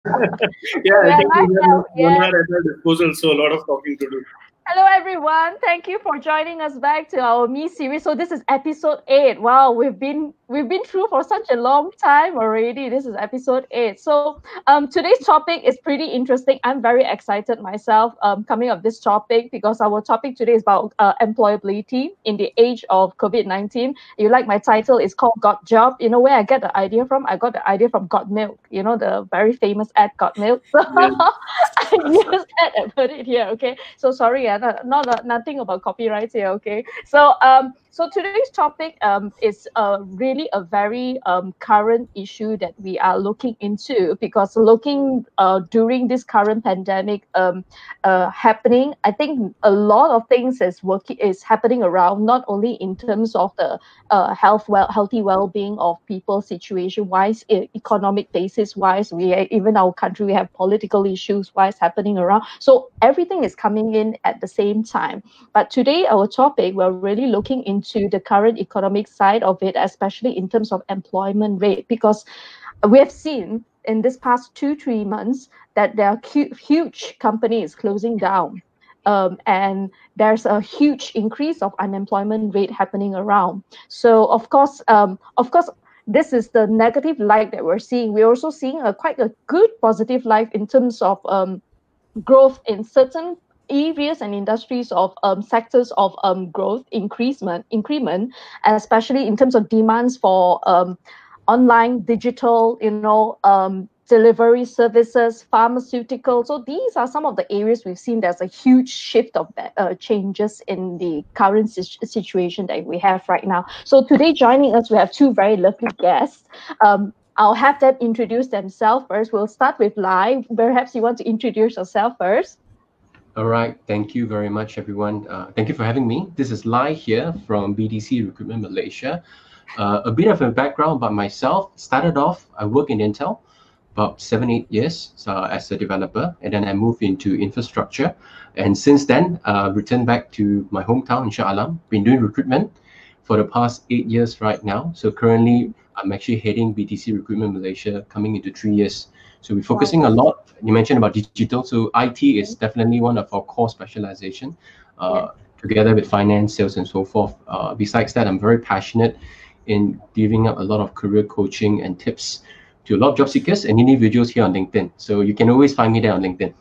Yeah, We I are think we live have now. 1 hour Yes. at our disposal, so a lot of talking to do. Hello, everyone. Thank you for joining us back to our Me series. So this is episode 8. Wow, we've been through for such a long time already. This is episode 8. So today's topic is pretty interesting. I'm very excited myself coming up this topic because our topic today is about employability in the age of COVID-19. You like my title is called "Got Job." You know where I get the idea from? I got the idea from Got Milk. You know the very famous ad Got Milk. Yeah. So I used that and put it here. Okay. So sorry, nothing about copyrights here. Okay. So today's topic is really a very current issue that we are looking into because looking during this current pandemic happening, I think a lot of things is happening around, not only in terms of the healthy well-being of people situation wise, economic basis wise, even our country we have political issues wise happening around, so everything is coming in at the same time. But today our topic, we're really looking into the current economic side of it, especially in terms of employment rate, because we have seen in this past 2 3 months that there are huge companies closing down, and there's a huge increase of unemployment rate happening around. So of course, this is the negative light that we're seeing. We're also seeing a quite a good positive light in terms of growth in certain areas and industries of sectors of growth increment, especially in terms of demands for online digital, delivery services, pharmaceuticals. So these are some of the areas we've seen there's a huge shift of changes in the current situation that we have right now. So today joining us, we have two very lovely guests. I'll have them introduce themselves first. We'll start with Lai. Perhaps you want to introduce yourself first. All right, thank you very much, everyone. Thank you for having me. This is Lai here from BDC Recruitment Malaysia. A bit of a background about myself. Started off, I work in Intel about 7 8 years as a developer, and then I moved into infrastructure. And since then, returned back to my hometown in Shah Alam. Been doing recruitment for the past 8 years right now. So currently, I'm actually heading BDC Recruitment Malaysia, coming into 3 years. So we're Wow. focusing a lot. You mentioned about digital, so IT is Mhm. definitely one of our core specialization, Yeah. together with finance, sales, and so forth. Besides that, I'm very passionate in giving up a lot of career coaching and tips to a lot of job seekers and individuals here on LinkedIn. So you can always find me there on LinkedIn.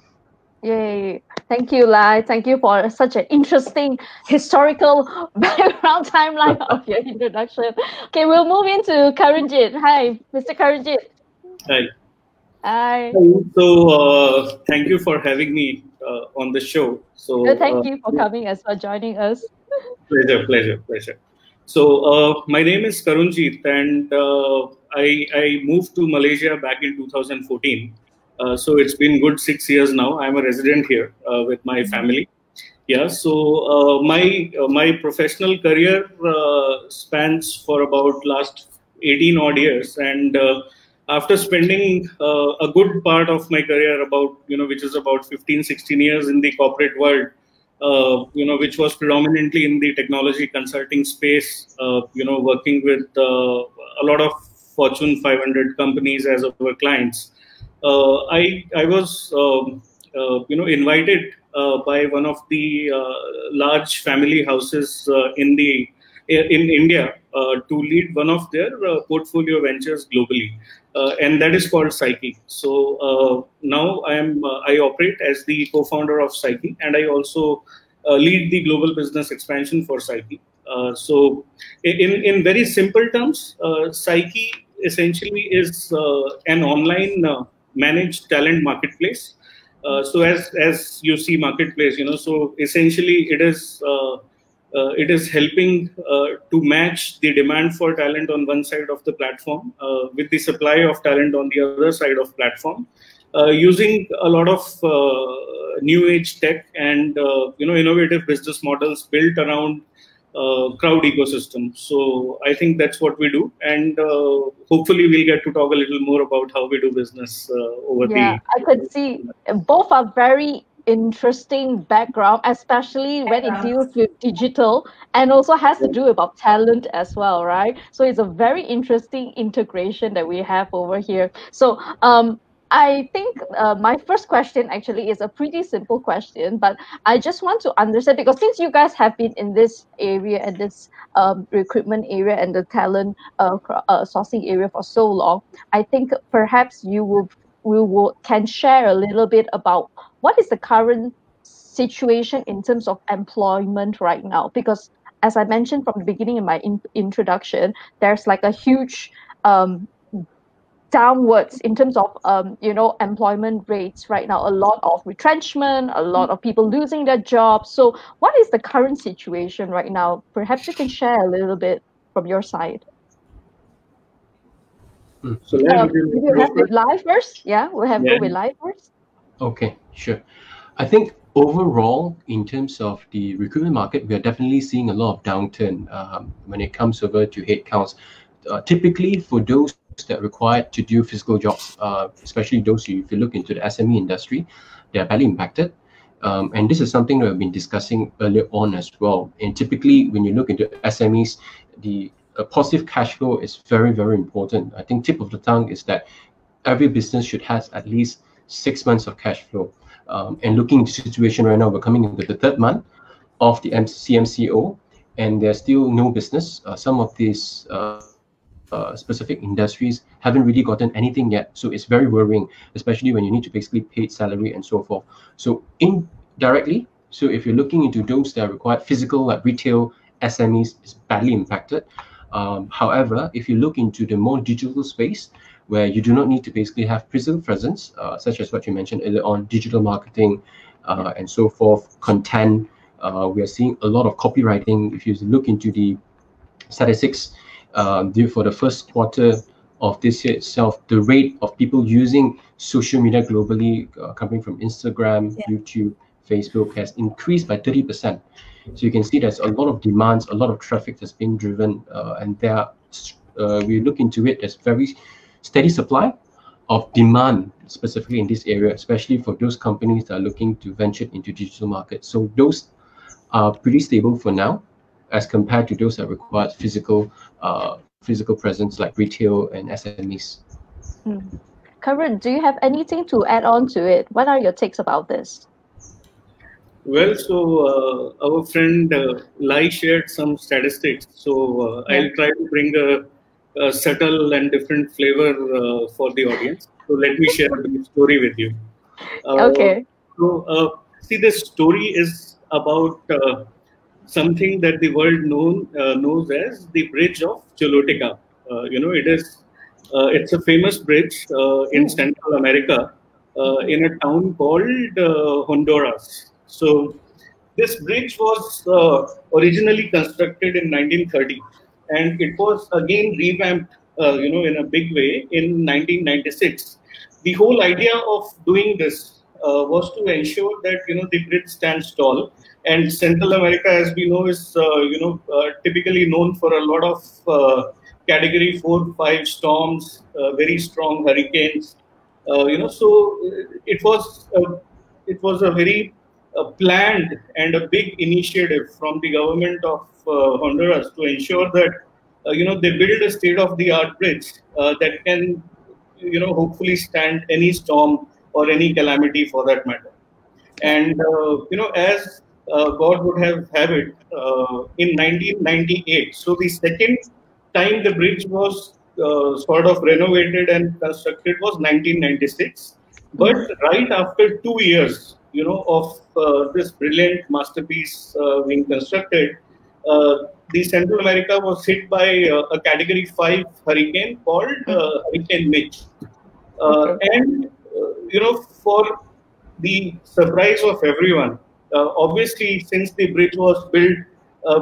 Yay. Thank you, Lai. Thank you for such an interesting historical background timeline of your introduction. Okay, we'll move into Karanjit. Hi, Mr. Karanjit. Right. Hi. So, thank you for having me on the show. No, thank you for coming as well, joining us. Pleasure. So, my name is Karunjit, and I moved to Malaysia back in 2014. So it's been good 6 years now. I'm a resident here with my Mhm. family. Yeah. So my professional career spans for about last 18 odd years, and after spending a good part of my career, about which is about 15 16 years in the corporate world, which was predominantly in the technology consulting space, working with a lot of Fortune 500 companies as our clients. I was invited by one of the large family houses in India to lead one of their portfolio ventures globally, and that is called Psyche. So now I operate as the co-founder of Psyche, and I also lead the global business expansion for Psyche. So, in very simple terms, Psyche essentially is an online managed talent marketplace. So as you see marketplace, so essentially it is helping to match the demand for talent on one side of the platform with the supply of talent on the other side of platform, using a lot of new age tech and innovative business models built around crowd ecosystem. So I think that's what we do, and hopefully we'll get to talk a little more about how we do business over Yeah, the. I could see both are very interesting background, especially when it deals with digital and also has to do about talent as well, right? So it's a very interesting integration that we have over here. So I think my first question actually is a pretty simple question, but I just want to understand, because since you guys have been in this area and this recruitment area and the talent sourcing area for so long, I think perhaps we will can share a little bit about what is the current situation in terms of employment right now, because as I mentioned from the beginning in my introduction, there's like a huge downwards in terms of employment rates right now. A lot of retrenchment, a lot of people losing their jobs. So what is the current situation right now? Perhaps you can share a little bit from your side. So let Maybe we'll have with live first. Yeah, we'll have go with live first. Okay, sure. I think overall, in terms of the recruitment market, we are definitely seeing a lot of downturn when it comes over to headcounts. Typically, for those that require to do physical jobs, especially those if you look into the SME industry, they are badly impacted. And this is something that we've been discussing earlier on as well. And typically, when you look into SMEs, the positive cash flow is very, very important. I think tip of the tongue is that every business should have at least 6 months of cash flow. And looking into the situation right now, we're coming into the third month of the CMCO, and there's still no business. Some of these specific industries haven't really gotten anything yet, so it's very worrying, especially when you need to basically pay salary and so forth. So indirectly, so if you're looking into those that require physical, like retail, SMEs, is badly impacted. However, if you look into the more digital space, where you do not need to basically have physical presence, such as what you mentioned earlier on, digital marketing and so forth, content, we are seeing a lot of copywriting. If you look into the statistics, for the first quarter of this year itself, the rate of people using social media globally, coming from Instagram, YouTube, Facebook, has increased by 30%. So you can see there's a lot of demands, a lot of traffic that's been driven, and we look into it, there's very steady supply of demand, specifically in this area, especially for those companies that are looking to venture into digital markets. So those are pretty stable for now, as compared to those that require physical presence like retail and SMEs. Karan, do you have anything to add on to it? What are your takes about this? Well, so our friend Lai shared some statistics. So I'll try to bring a subtle and different flavor for the audience. So let me share the story with you. Okay. So see, this story is about something that the world knows as the Bridge of Choluteca. It's a famous bridge in Central America, in a town called Honduras. So this bridge was originally constructed in 1930, and it was again revamped, in a big way in 1996. The whole idea of doing this was to ensure that the bridge stands tall. And Central America, as we know, is typically known for a lot of Category 4, 5 storms, very strong hurricanes. So it was a very planned and a big initiative from the government of Honduras to ensure that they build a state-of-the-art bridge that can hopefully stand any storm or any calamity for that matter. And as God would have it, in 1998, so the second time the bridge was sort of renovated and constructed was 1996. But right after 2 years, of this brilliant masterpiece being constructed, the Central America was hit by a Category 5 hurricane called Hurricane Mitch. And, for the surprise of everyone, obviously, since the bridge was built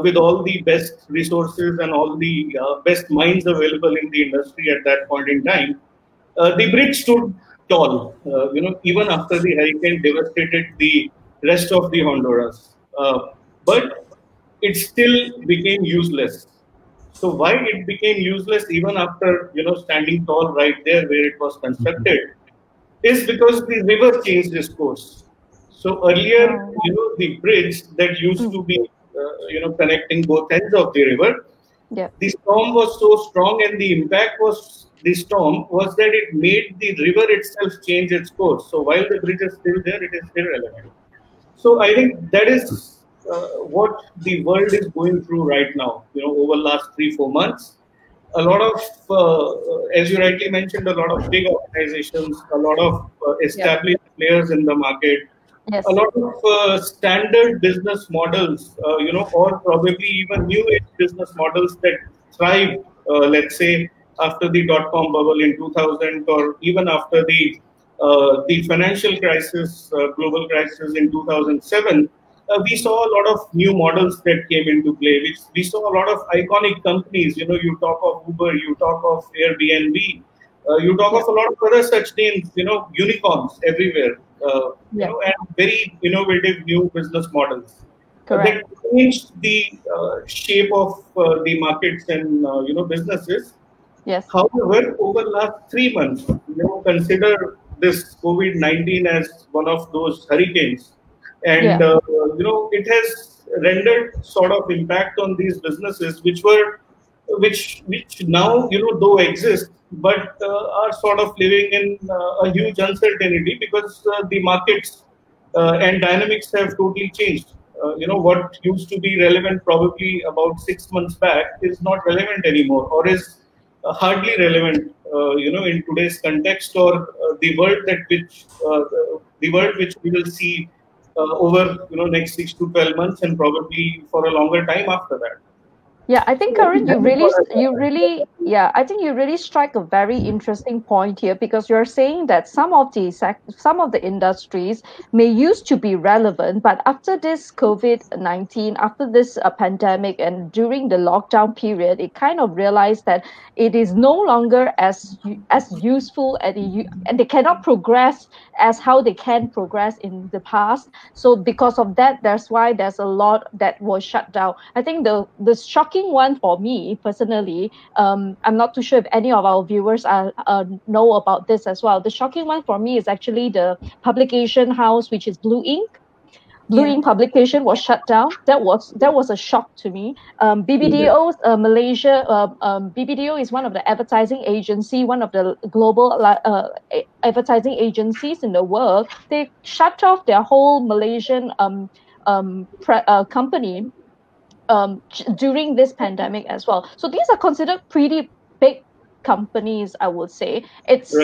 with all the best resources and all the best minds available in the industry at that point in time, the bridge stood tall, even after the hurricane devastated the rest of the Honduras. But it still became useless. So why it became useless even after standing tall right there where it was constructed is because the river changed its course. So earlier, the bridge that used to be connecting both ends of the river, the storm was so strong and the impact was the storm was that it made the river itself change its course. So while the bridge is still there, it is irrelevant. So I think that is what the world is going through right now. Over last 3-4 months, a lot of, as you rightly mentioned, a lot of big organizations, a lot of established players in the market, Yes. a lot of standard business models, or probably even new age business models that thrived, let's say, after the dot-com bubble in 2000, or even after the financial crisis, global crisis in 2007. We saw a lot of new models that came into play. We saw a lot of iconic companies. You talk of Uber, you talk of Airbnb, you talk of a lot of other such names. Unicorns everywhere. And very innovative new business models that changed the shape of the markets and businesses. Yes. However, over the last 3 months, consider this COVID-19 as one of those hurricanes, and it has rendered sort of impact on these businesses, which now though exist, but are sort of living in a huge uncertainty, because the markets and dynamics have totally changed. What used to be relevant probably about 6 months back is not relevant anymore, or is hardly relevant, in today's context, or the world which we will see over next 6 to 12 months, and probably for a longer time after that. Yeah, I think Karan, I think you really strike a very interesting point here, because you're saying that some of the industries may used to be relevant, but after this COVID-19, after this pandemic, and during the lockdown period, it kind of realized that it is no longer as useful, and they cannot progress as how they can progress in the past. So because of that, that's why there's a lot that was shut down. I think the shocking one for me personally, I'm not too sure if any of our viewers know about this as well. The shocking one for me is actually the publication house, which is Blue Ink. Blue Ink publication was shut down. That was a shock to me. BBDO's Malaysia. BBDO is one of the advertising agency, one of the global advertising agencies in the world. They shut off their whole Malaysian company during this pandemic as well. So these are considered pretty big companies, I would say. It's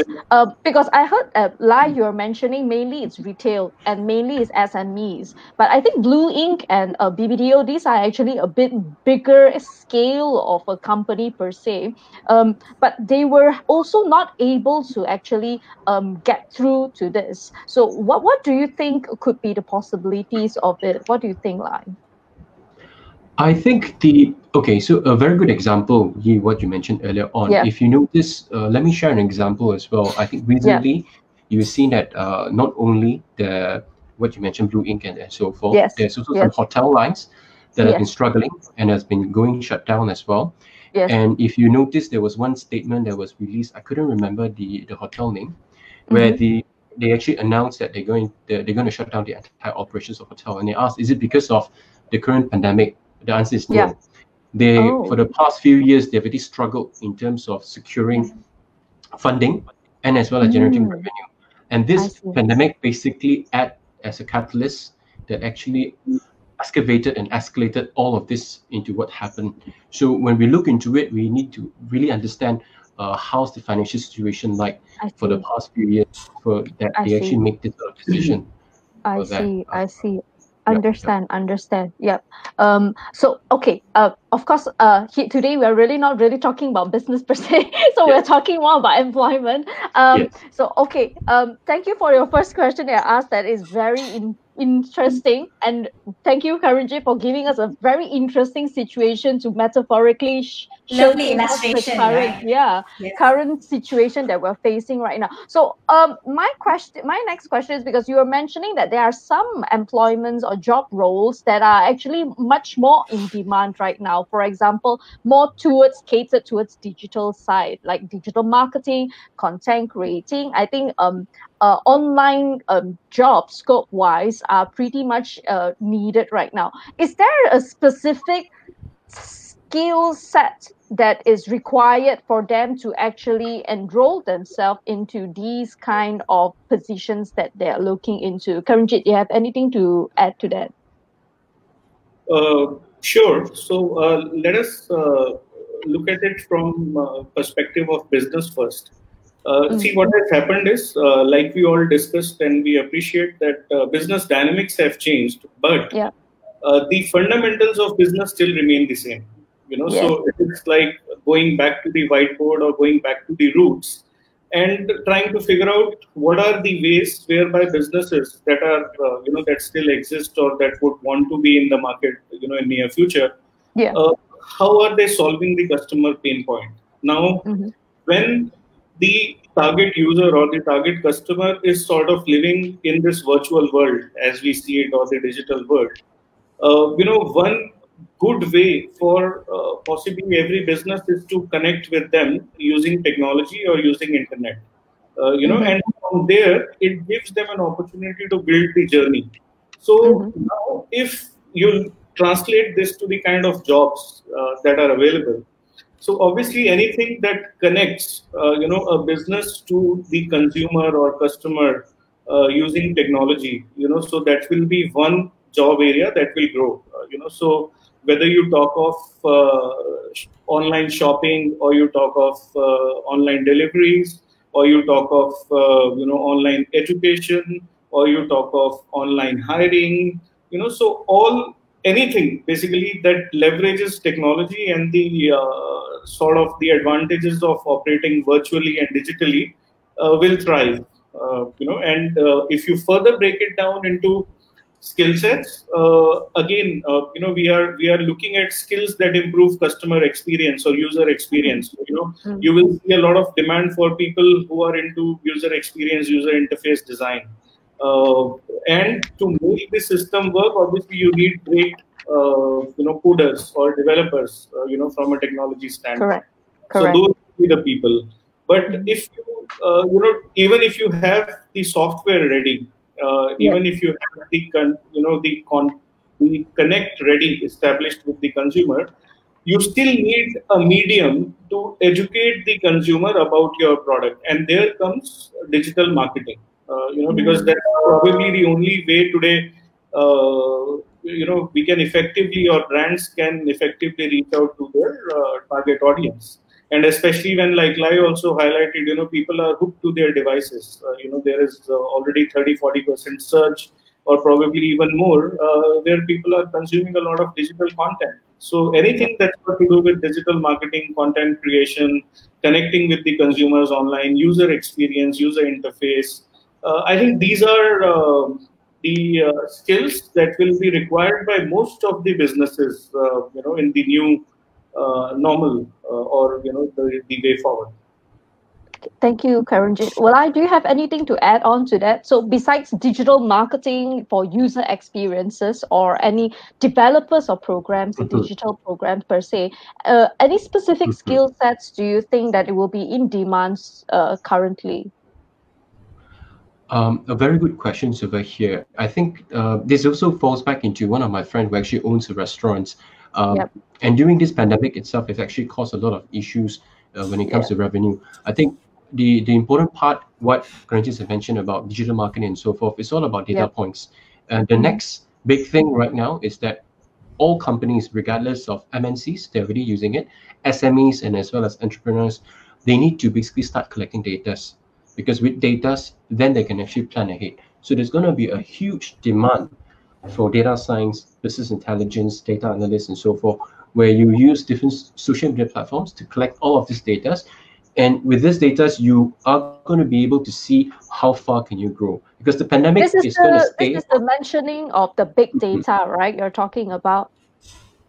because I heard Lai, you're mentioning mainly it's retail and mainly it's SMEs, but I think Blue Ink and BBDO, these are actually a bit bigger scale of a company per se, but they were also not able to actually get through to this. So what do you think could be the possibilities of it? What do you think, Lai? I think so a very good example, what you mentioned earlier on. Yeah. If you notice, let me share an example as well. I think recently you've seen that not only what you mentioned, Blue Ink and so forth, there's also some hotel lines that have been struggling and has been going shut down as well. Yes. And if you notice, there was one statement that was released, I couldn't remember the hotel name, where they actually announced that they're going to shut down the entire operations of hotel. And they asked, is it because of the current pandemic? The answer is no. For the past few years, they've really struggled in terms of securing funding and as well as generating revenue. And this pandemic basically acted as a catalyst that actually excavated and escalated all of this into what happened. So when we look into it, we need to really understand how's the financial situation like for the past few years, for that they actually make this decision. I see. Understand. Yep. So okay. Of course. Today we are really not really talking about business per se. So we're talking more about employment. So okay. Thank you for your first question that I asked. That is very interesting, and thank you, Karanji, for giving us a very interesting situation to metaphorically lovely illustration, current situation that we're facing right now. So my next question is, because you were mentioning that there are some employments or job roles that are actually much more in demand right now. For example, more catered towards digital side, like digital marketing, content creating. I think online job scope wise are pretty much needed right now. Is there a specific skill set that is required for them to actually enroll themselves into these kind of positions that they are looking into? Karanjit, do you have anything to add to that? Sure. So let us look at it from perspective of business first. See, what has happened is, like we all discussed, and we appreciate that business dynamics have changed, but Yeah. the fundamentals of business still remain the same. Yes. So it's like going back to the whiteboard or going back to the roots and trying to figure out what are the ways whereby businesses that are that still exist or that would want to be in the market in near future, Yeah. how are they solving the customer pain point now? When the target user or the target customer is sort of living in this virtual world as we see it, or the digital world, one good way for possibly every business is to connect with them using technology or using internet. And from there, it gives them an opportunity to build the journey. So now, if you translate this to the kind of jobs that are available, so obviously anything that connects, a business to the consumer or customer using technology, so that will be one job area that will grow. So whether you talk of online shopping, or you talk of online deliveries, or you talk of online education, or you talk of online hiring, so anything basically that leverages technology and the sort of the advantages of operating virtually and digitally will thrive. And if you further break it down into skill sets, again, we are looking at skills that improve customer experience or user experience. You will see a lot of demand for people who are into user experience, user interface design. And to make the system work, obviously you need great, coders or developers, from a technology standpoint. So those will be the people. But if you, even if you have the software ready, even if you have the connect ready established with the consumer, you still need a medium to educate the consumer about your product, and there comes digital marketing. Because that's probably the only way today, we can effectively, or brands can effectively reach out to their target audience. And especially when, like Lai also highlighted, people are hooked to their devices. There is already 30-40% surge, or probably even more, where people are consuming a lot of digital content. So anything that's got to do with digital marketing, content creation, connecting with the consumers online, user experience, user interface, I think these are the skills that will be required by most of the businesses, in the new normal, or the way forward. Thank you, Karanjit. Well, do you have anything to add on to that? So besides digital marketing for user experiences, or any developers or programs, digital programs per se, any specific skill sets do you think that it will be in demand currently? A very good question over here. I think this also falls back into one of my friends who actually owns a restaurant. And during this pandemic itself, it's actually caused a lot of issues when it comes to revenue. I think the important part, what Karanjit has mentioned about digital marketing and so forth, is all about data points. And the next big thing right now is that all companies, regardless of MNCs, they're already using it, SMEs and as well as entrepreneurs, they need to basically start collecting data. Because with data, then they can actually plan ahead. So there's going to be a huge demand for data science, business intelligence, data analysts, and so forth, where you use different social media platforms to collect all of this data. And with this data, you are going to be able to see how far can you grow. Because the pandemic is going to stay. This is the mentioning of the big data, right? You're talking about.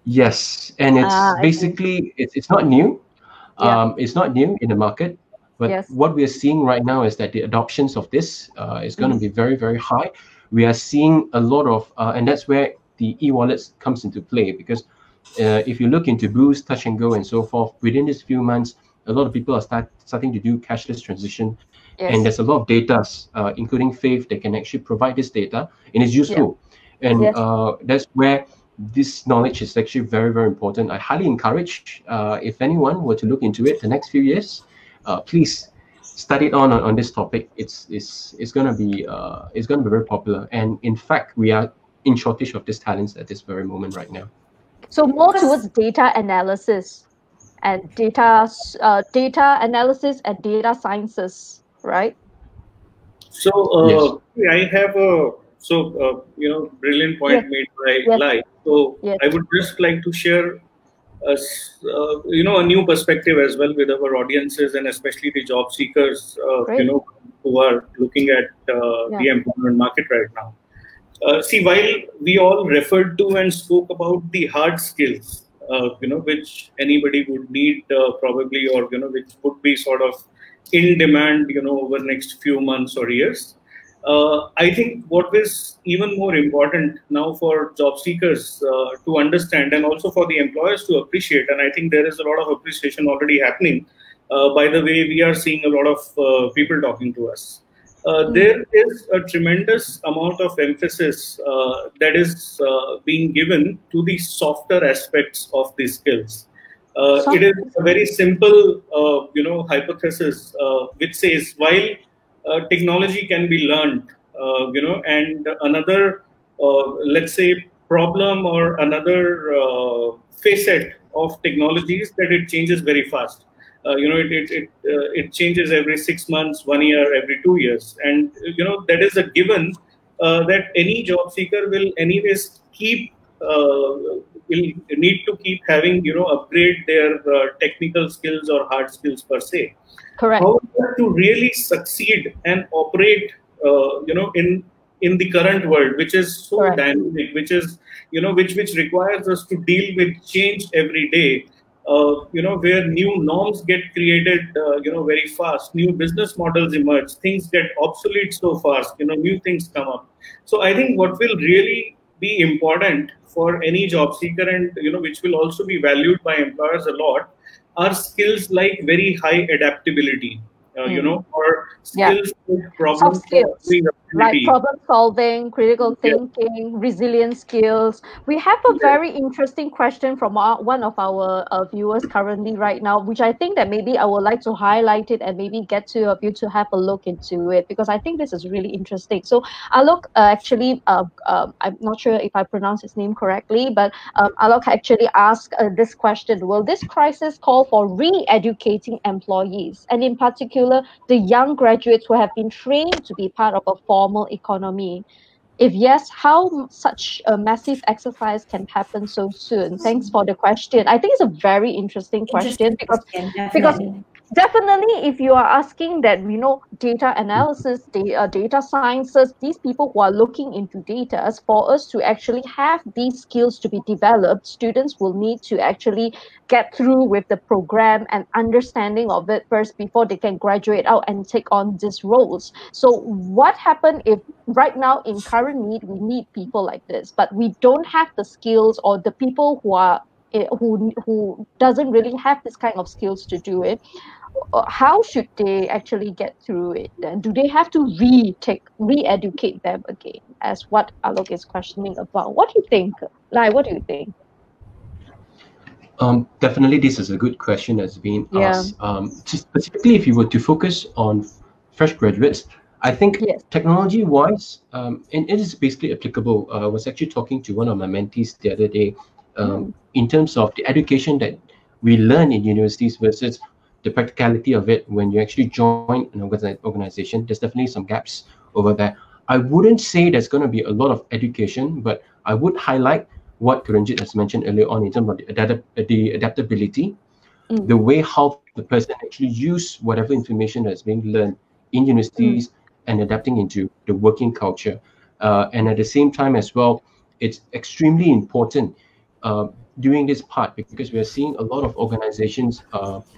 Yes, and it's basically, it's not new. It's not new in the market. But what we are seeing right now is that the adoptions of this is going to be very, very high. We are seeing a lot of, and that's where the e-wallets comes into play. Because if you look into Boost, Touch and Go, and so forth, within these few months, a lot of people are starting to do cashless transition. And there's a lot of data, including Faith, that can actually provide this data, and it's useful. And that's where this knowledge is actually very, very important. I highly encourage, if anyone were to look into it the next few years, please study on this topic. It's gonna be very popular, and in fact, we are in shortage of these talents at this very moment right now. So more towards data analysis and data analysis and data sciences, right? So I have a brilliant point made by Lai. So I would just like to share a new perspective as well with our audiences, and especially the job seekers who are looking at the employment market right now. See, while we all referred to and spoke about the hard skills, which anybody would need probably, or which would be sort of in demand, over the next few months or years. I think what is even more important now for job seekers to understand, and also for the employers to appreciate, and I think there is a lot of appreciation already happening by the way we are seeing a lot of people talking to us. There is a tremendous amount of emphasis that is being given to the softer aspects of these skills. It is a very simple, hypothesis which says while technology can be learned, and another, let's say, problem or another facet of technology is that it changes very fast. It changes every 6 months, 1 year, every 2 years, and that is a given that any job seeker will anyways will need to keep having, upgrade their technical skills or hard skills per se. Correct. However, to really succeed and operate, in the current world, which is so dynamic, which is, which requires us to deal with change every day, where new norms get created, very fast, new business models emerge, things get obsolete so fast, new things come up. So I think what will really be important for any job seeker, and which will also be valued by employers a lot, are skills like very high adaptability, or skills like problem solving, like problem solving, critical thinking, resilience skills. We have a very interesting question from one of our viewers currently right now, which I think that maybe I would like to highlight it and maybe get two of you to have a look into it, because I think this is really interesting. So Alok actually, I'm not sure if I pronounce his name correctly, but Alok actually asked this question: will this crisis call for re-educating employees, and in particular the young graduates who have been trained to be part of a formal economy? If yes, how such a massive exercise can happen so soon? Thanks for the question. I think it's a very interesting question because definitely, if you are asking that, data analysis, data sciences, these people who are looking into data, for us to actually have these skills to be developed, students will need to actually get through with the program and understanding of it first before they can graduate out and take on these roles. So what happened if right now in current need, we need people like this, but we don't have the skills, or the people who doesn't really have this kind of skills to do it? How should they actually get through it then? Do they have to re-educate them again, as what Alok is questioning about? What do you think? Lai, what do you think? Definitely, this is a good question that's been asked. Specifically, if you were to focus on fresh graduates, I think technology-wise, and it is basically applicable. I was actually talking to one of my mentees the other day, in terms of the education that we learn in universities versus the practicality of it when you actually join an organization. There's definitely some gaps over there. I wouldn't say there's going to be a lot of education, but I would highlight what Kuranjit has mentioned earlier on in terms of the adaptability, the way how the person actually use whatever information that's being learned in universities and adapting into the working culture. And at the same time as well, it's extremely important during this part, because we are seeing a lot of organizations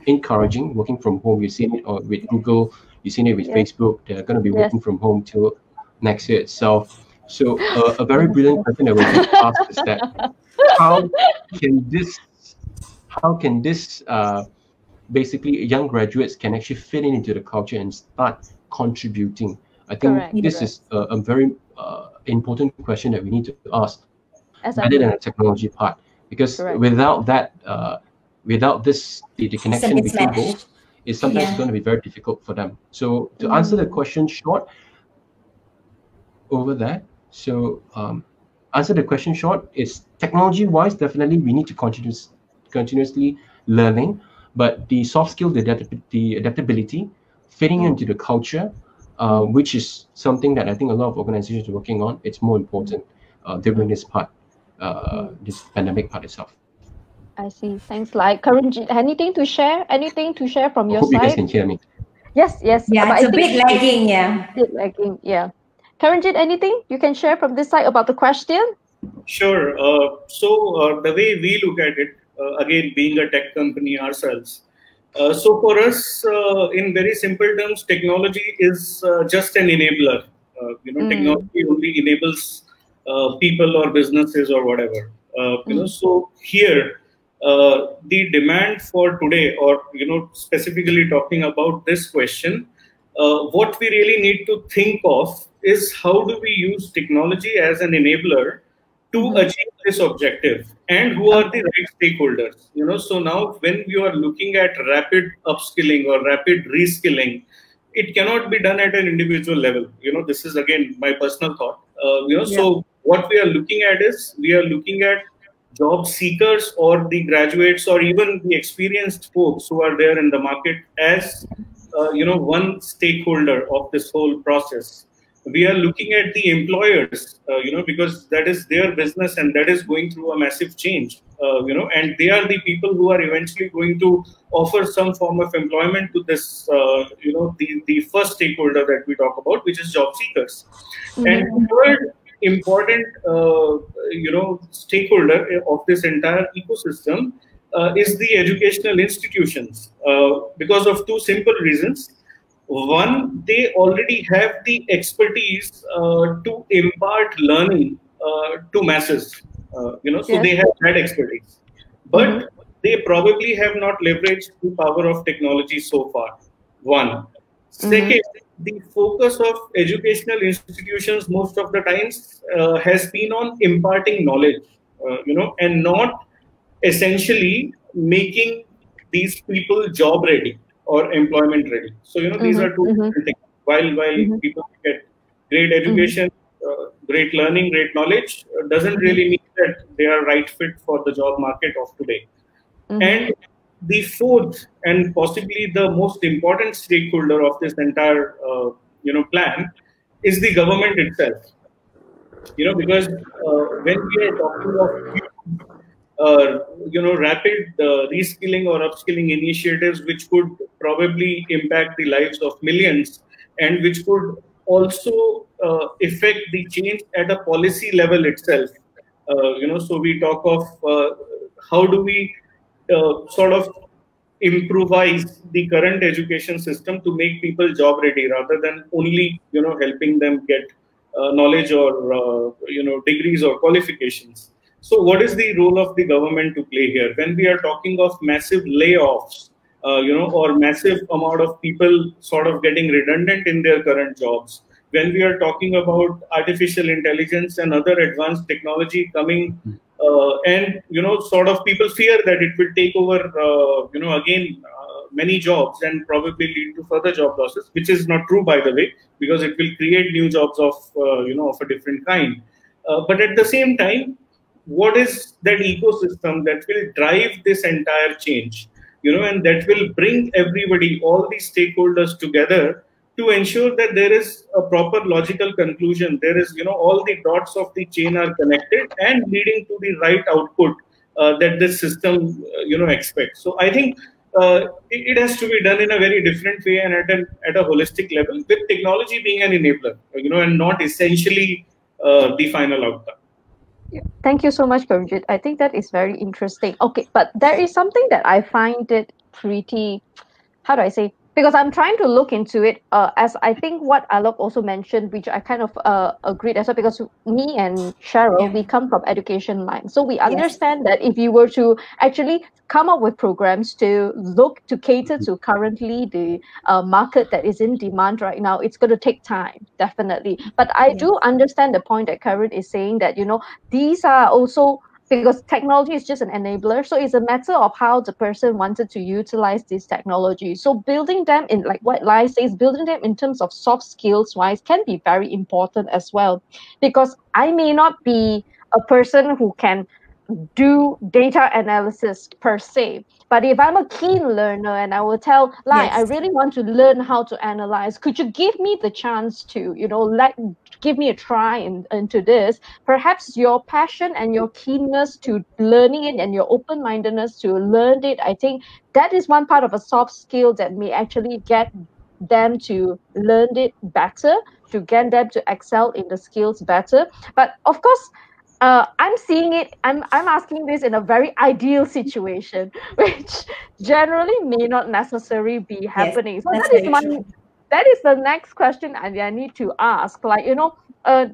encouraging working from home. You've seen it with Google, you've seen it with Facebook. They're going to be working from home till next year itself. So a very brilliant question that we just asked is that how can this basically young graduates can actually fit into the culture and start contributing? I think this is a very important question that we need to ask. rather than a technology part. Because without that, without this, the connection between both is sometimes going to be very difficult for them. So to answer the question short, over that, so answer the question short is technology-wise, definitely we need to continuously learning, but the soft skill, the adaptability, fitting into the culture, which is something that I think a lot of organizations are working on. It's more important during this part, this pandemic part itself. I see. Thanks, like Karanjit. Anything to share? Anything to share from your I hope side? you guys can hear me. Yes. Yeah, But it's a bit lagging. Yeah. Bit lagging. Yeah. Karanjit, anything you can share from this side about the question? Sure. The way we look at it, again, being a tech company ourselves, so for us, in very simple terms, technology is just an enabler. Technology only enables people or businesses or whatever. So here, the demand for today, or specifically talking about this question, what we really need to think of is how do we use technology as an enabler to achieve this objective, and who are the right stakeholders. So now when you are looking at rapid upskilling or rapid reskilling, it cannot be done at an individual level. This is again my personal thought. So what we are looking at is, we are looking at job seekers or the graduates or even the experienced folks who are there in the market as one stakeholder of this whole process. We are looking at the employers, because that is their business and that is going through a massive change, and they are the people who are eventually going to offer some form of employment to this, the first stakeholder that we talk about, which is job seekers. And third important, stakeholder of this entire ecosystem is the educational institutions, because of two simple reasons. One, they already have the expertise to impart learning to masses. So they have that expertise, but they probably have not leveraged the power of technology so far. One. Second, the focus of educational institutions most of the times has been on imparting knowledge, and not essentially making these people job ready or employment ready. So these are two different things. While people get great education, great learning, great knowledge, doesn't really mean that they are right fit for the job market of today. And the fourth and possibly the most important stakeholder of this entire plan is the government itself. Because when we are talking of rapid reskilling or upskilling initiatives, which could probably impact the lives of millions, and which could also affect the change at a policy level itself. So we talk of how do we sort of improvise the current education system to make people job ready, rather than only helping them get knowledge or degrees or qualifications. So what is the role of the government to play here when we are talking of massive layoffs, or massive amount of people sort of getting redundant in their current jobs? When we are talking about artificial intelligence and other advanced technology coming, and sort of people fear that it will take over, again, many jobs and probably lead to further job losses, which is not true, by the way, because it will create new jobs of of a different kind. But at the same time, what is that ecosystem that will drive this entire change, and that will bring everybody, all these stakeholders together to ensure that there is a proper logical conclusion. There is, all the dots of the chain are connected and leading to the right output that this system, expects. So I think it has to be done in a very different way and at a holistic level, with technology being an enabler, and not essentially the final outcome. Thank you so much, Karanjit. I think that is very interesting. Okay, but there is something that I find it pretty, how do I say, because I'm trying to look into it, as I think what Alok also mentioned, which I kind of agreed as well, because me and Cheryl, we come from education line. So we understand that if you were to actually come up with programs to look to cater to currently the market that is in demand right now, it's going to take time, definitely. But I do understand the point that Karen is saying, that, these are also, because technology is just an enabler, so it's a matter of how the person wanted to utilize this technology. So building them in, like what Lai says, building them in terms of soft skills wise can be very important as well, because I may not be a person who can do data analysis per se, but if I'm a keen learner and I will tell Lai, I really want to learn how to analyze, could you give me the chance to give me a try into this? Perhaps your passion and your keenness to learning it and your open-mindedness to learn it, I think that is one part of a soft skill that may actually get them to learn it better, to get them to excel in the skills better. But of course, I'm seeing it. I'm asking this in a very ideal situation, which generally may not necessarily be happening. So that is the next question I need to ask. Like,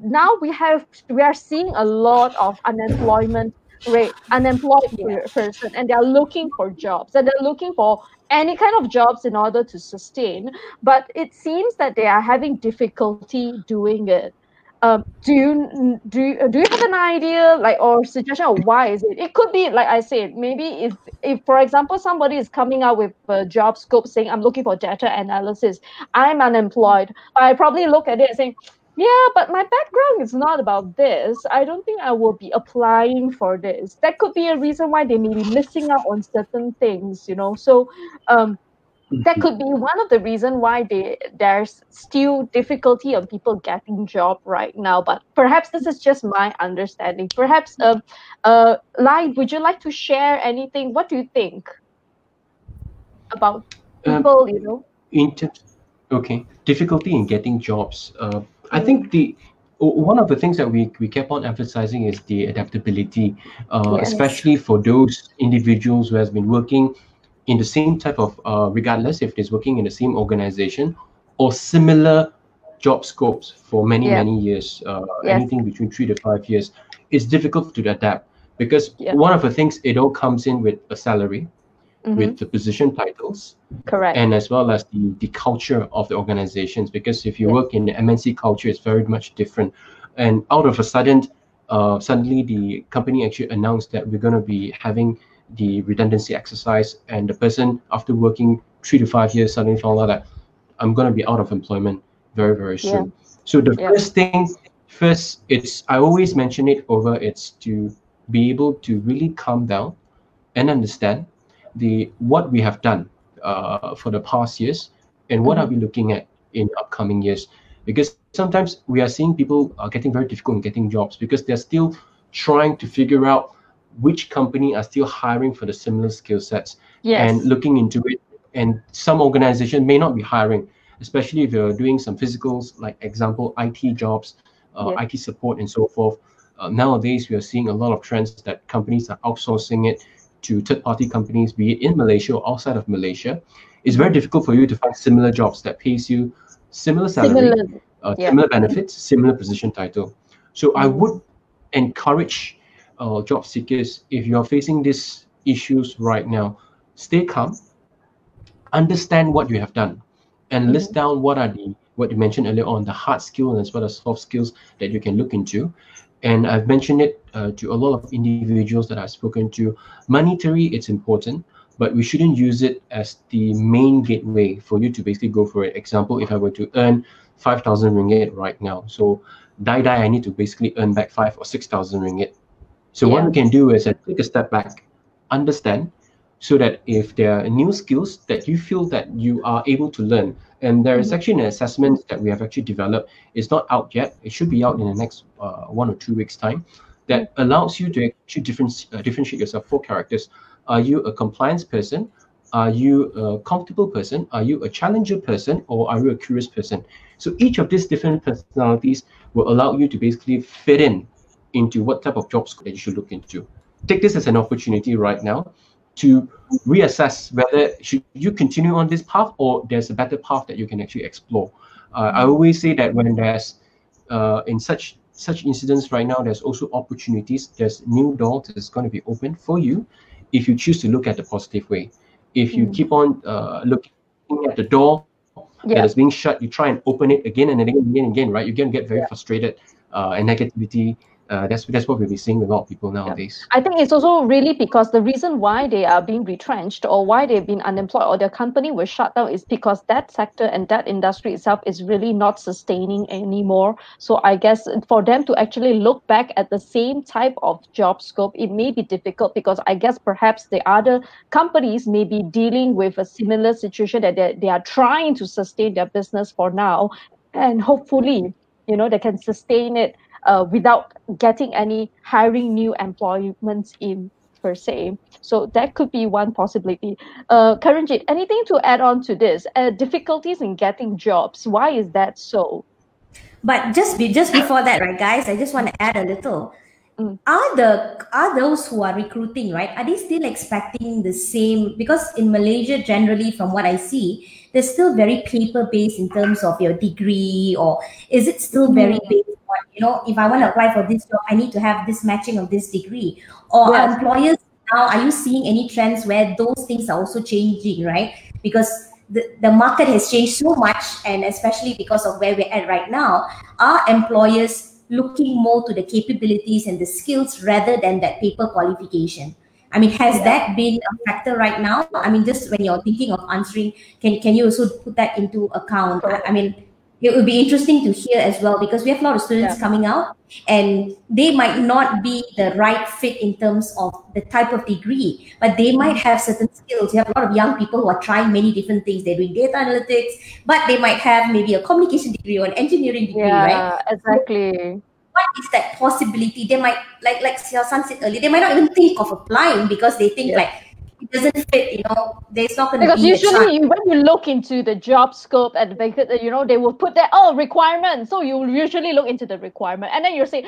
now we are seeing a lot of unemployment rate, unemployed person, and they are looking for jobs, and they're looking for any kind of jobs in order to sustain. But it seems that they are having difficulty doing it. Do you have an idea, like, or suggestion of why is it? It could be, like I said, maybe if for example somebody is coming out with a job scope saying, I'm looking for data analysis, I'm unemployed, I probably look at it and say, yeah, but my background is not about this. I don't think I will be applying for this. That could be a reason why they may be missing out on certain things, So that could be one of the reasons why there's still difficulty on people getting job right now. But perhaps this is just my understanding. Perhaps, Lai, would you like to share anything? What do you think about people? Difficulty in getting jobs. I think one of the things that we kept on emphasizing is the adaptability, especially for those individuals who has been working in the same type of, regardless if it's working in the same organization or similar job scopes for many years, anything between 3 to 5 years, it's difficult to adapt, because one of the things, it all comes in with a salary, with the position titles, correct, and as well as the culture of the organizations, because if you work in the MNC culture, it's very much different. And out of a sudden, suddenly the company actually announced that we're going to be having the redundancy exercise, and the person, after working 3 to 5 years, suddenly found out that I'm going to be out of employment very soon. So the first it's, I always mention it over, it's to be able to really calm down and understand what we have done for the past years, and what are we looking at in upcoming years. Because sometimes we are seeing people are getting very difficult in getting jobs, because they're still trying to figure out which company are still hiring for the similar skill sets, and looking into it. And some organization may not be hiring, especially if you're doing some physicals, like example, IT jobs, IT support and so forth. Nowadays, we are seeing a lot of trends that companies are outsourcing it to third-party companies, be it in Malaysia or outside of Malaysia. It's very difficult for you to find similar jobs that pays you similar salary, similar benefits, similar position title. So I would encourage job seekers, if you are facing these issues right now, stay calm, understand what you have done, and list down what you mentioned earlier on, the hard skill as well as soft skills that you can look into. And I've mentioned it to a lot of individuals that I've spoken to. Monetary, it's important, but we shouldn't use it as the main gateway for you to basically go for it. Example, if I were to earn 5,000 ringgit right now, so I need to basically earn back 5 or 6,000 ringgit. So what we can do is take a step back, understand, so that if there are new skills that you feel that you are able to learn, and there is actually an assessment that we have actually developed. It's not out yet. It should be out in the next 1 or 2 weeks' time, that allows you to actually differentiate yourself 4 characters. Are you a compliance person? Are you a comfortable person? Are you a challenger person? Or are you a curious person? So each of these different personalities will allow you to basically fit into what type of jobs that you should look into. Take this as an opportunity right now to reassess whether should you continue on this path or there's a better path that you can actually explore. I always say that when there's in such incidents right now, there's also opportunities. There's new doors that's going to be open for you if you choose to look at the positive way. If you keep on looking at the door that is being shut, you try and open it again and again and again, right? You're going to get very frustrated and negativity. That's what we'll be seeing with a lot of people nowadays. I think it's also really because the reason why they are being retrenched or why they've been unemployed or their company was shut down is because that sector and that industry itself is really not sustaining anymore. So I guess for them to actually look back at the same type of job scope, it may be difficult because I guess perhaps the other companies may be dealing with a similar situation that they are trying to sustain their business for now, and hopefully, they can sustain it without getting any hiring new employments in per se. So that could be one possibility. Karanjit, anything to add on to this? Difficulties in getting jobs. Why is that so? But just before that, right, guys, I just want to add a little. Are those who are recruiting, right, are they still expecting the same? Because in Malaysia, generally, from what I see, they're still very paper-based in terms of your degree, or is it still very based on, if I want to apply for this job, I need to have this matching of this degree? Or are employers now, are you seeing any trends where those things are also changing, right? Because the market has changed so much, and especially because of where we're at right now, are employers looking more to the capabilities and the skills rather than that paper qualification? I mean, has that been a factor right now? I mean, just when you're thinking of answering, can you also put that into account? I mean, it would be interesting to hear as well, because we have a lot of students coming out and they might not be the right fit in terms of the type of degree, but they might have certain skills. You have a lot of young people who are trying many different things. They're doing data analytics, but they might have maybe a communication degree or an engineering degree, right? Yeah, exactly. What is that possibility? They might, like Shyan said earlier, they might not even think of applying because they think like, it doesn't fit, there's not going to be because usually when you look into the job scope and they will put that requirement, so you usually look into the requirement and then you say,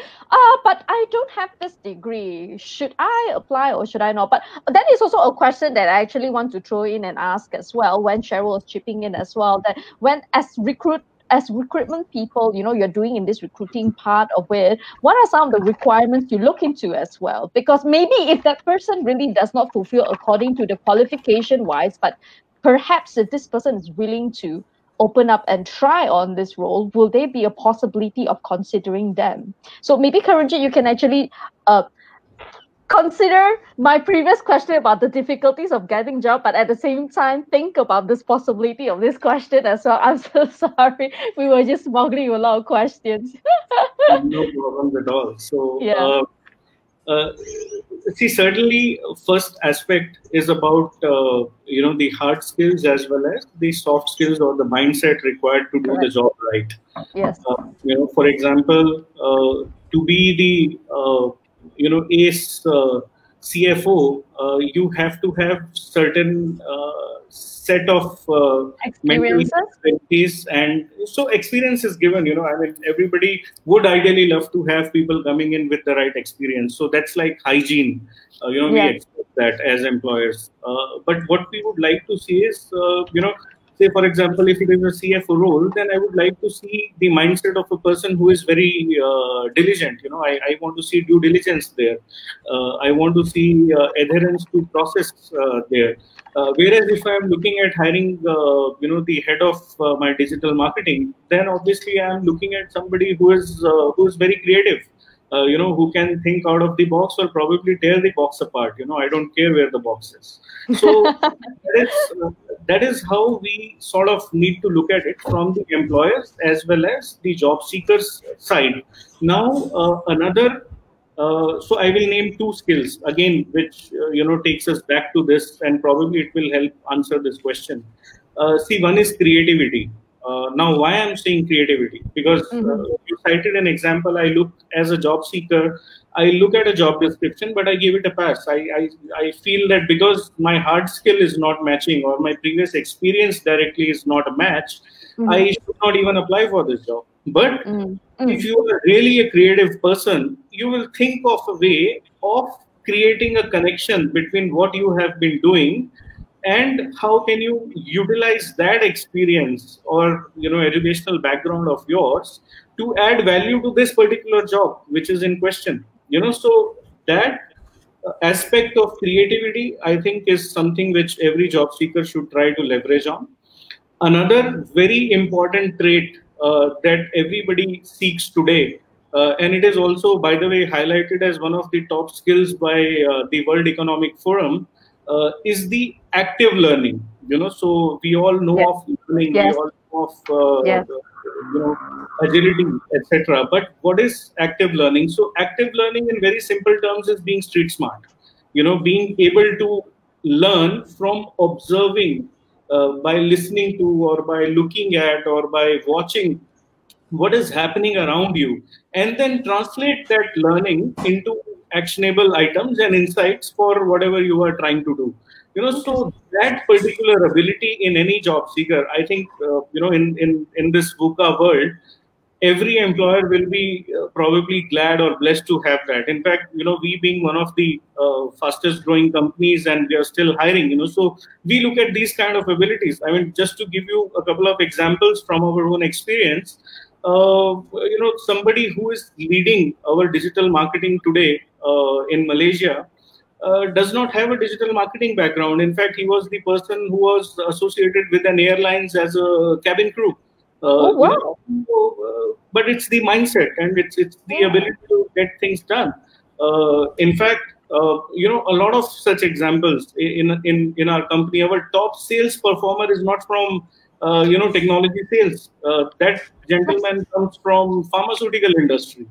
but I don't have this degree, should I apply or should I not? But that is also a question that I actually want to throw in and ask as well, when Cheryl was chipping in as well, that when as recruitment people, you're doing in this recruiting part of it, what are some of the requirements you look into as well? Because maybe if that person really does not fulfill according to the qualification wise, but perhaps if this person is willing to open up and try on this role, will there be a possibility of considering them? So maybe Karanjit, you can actually consider my previous question about the difficulties of getting job, but at the same time think about this possibility of this question as well. I'm so sorry, we were just smuggling a lot of questions. No problem at all. So see, certainly first aspect is about the hard skills as well as the soft skills or the mindset required to do the job right. Yes. For example, to be the ace CFO, you have to have certain set of experiences, and so experience is given. I mean, everybody would ideally love to have people coming in with the right experience. So that's like hygiene. We expect that as employers. But what we would like to see is, say, for example, if it is a CFO role, then I would like to see the mindset of a person who is very diligent. I want to see due diligence there. I want to see adherence to process there. Whereas if I am looking at hiring, the head of my digital marketing, then obviously I am looking at somebody who is very creative. Who can think out of the box or probably tear the box apart. I don't care where the box is. So that is how we sort of need to look at it from the employers as well as the job seekers side. Now, another, so I will name two skills again, which, takes us back to this, and probably it will help answer this question. See, one is creativity. Now, why I'm saying creativity? Because you cited an example. I look as a job seeker, I look at a job description, but I give it a pass. I feel that because my hard skill is not matching or my previous experience directly is not a match, I should not even apply for this job. But if you are really a creative person, you will think of a way of creating a connection between what you have been doing and how can you utilize that experience or educational background of yours to add value to this particular job which is in question. So that aspect of creativity, I think, is something which every job seeker should try to leverage on. Another very important trait that everybody seeks today, and it is also, by the way, highlighted as one of the top skills by the World Economic Forum, is the active learning. So we all know of learning, we all know of agility, etc. But what is active learning? So active learning, in very simple terms, is being street smart. Being able to learn from observing, by listening to, or by looking at, or by watching what is happening around you, and then translate that learning into actionable items and insights for whatever you are trying to do. So that particular ability in any job seeker, I think, in this VUCA world, every employer will be probably glad or blessed to have that. In fact, we being one of the fastest growing companies, and we are still hiring, so we look at these kind of abilities. I mean, just to give you a couple of examples from our own experience, somebody who is leading our digital marketing today in Malaysia does not have a digital marketing background. In fact, he was the person who was associated with an airlines as a cabin crew. But it's the mindset, and it's the ability to get things done. In fact, a lot of such examples in our company. Our top sales performer is not from technology sales. That gentleman comes from pharmaceutical industry.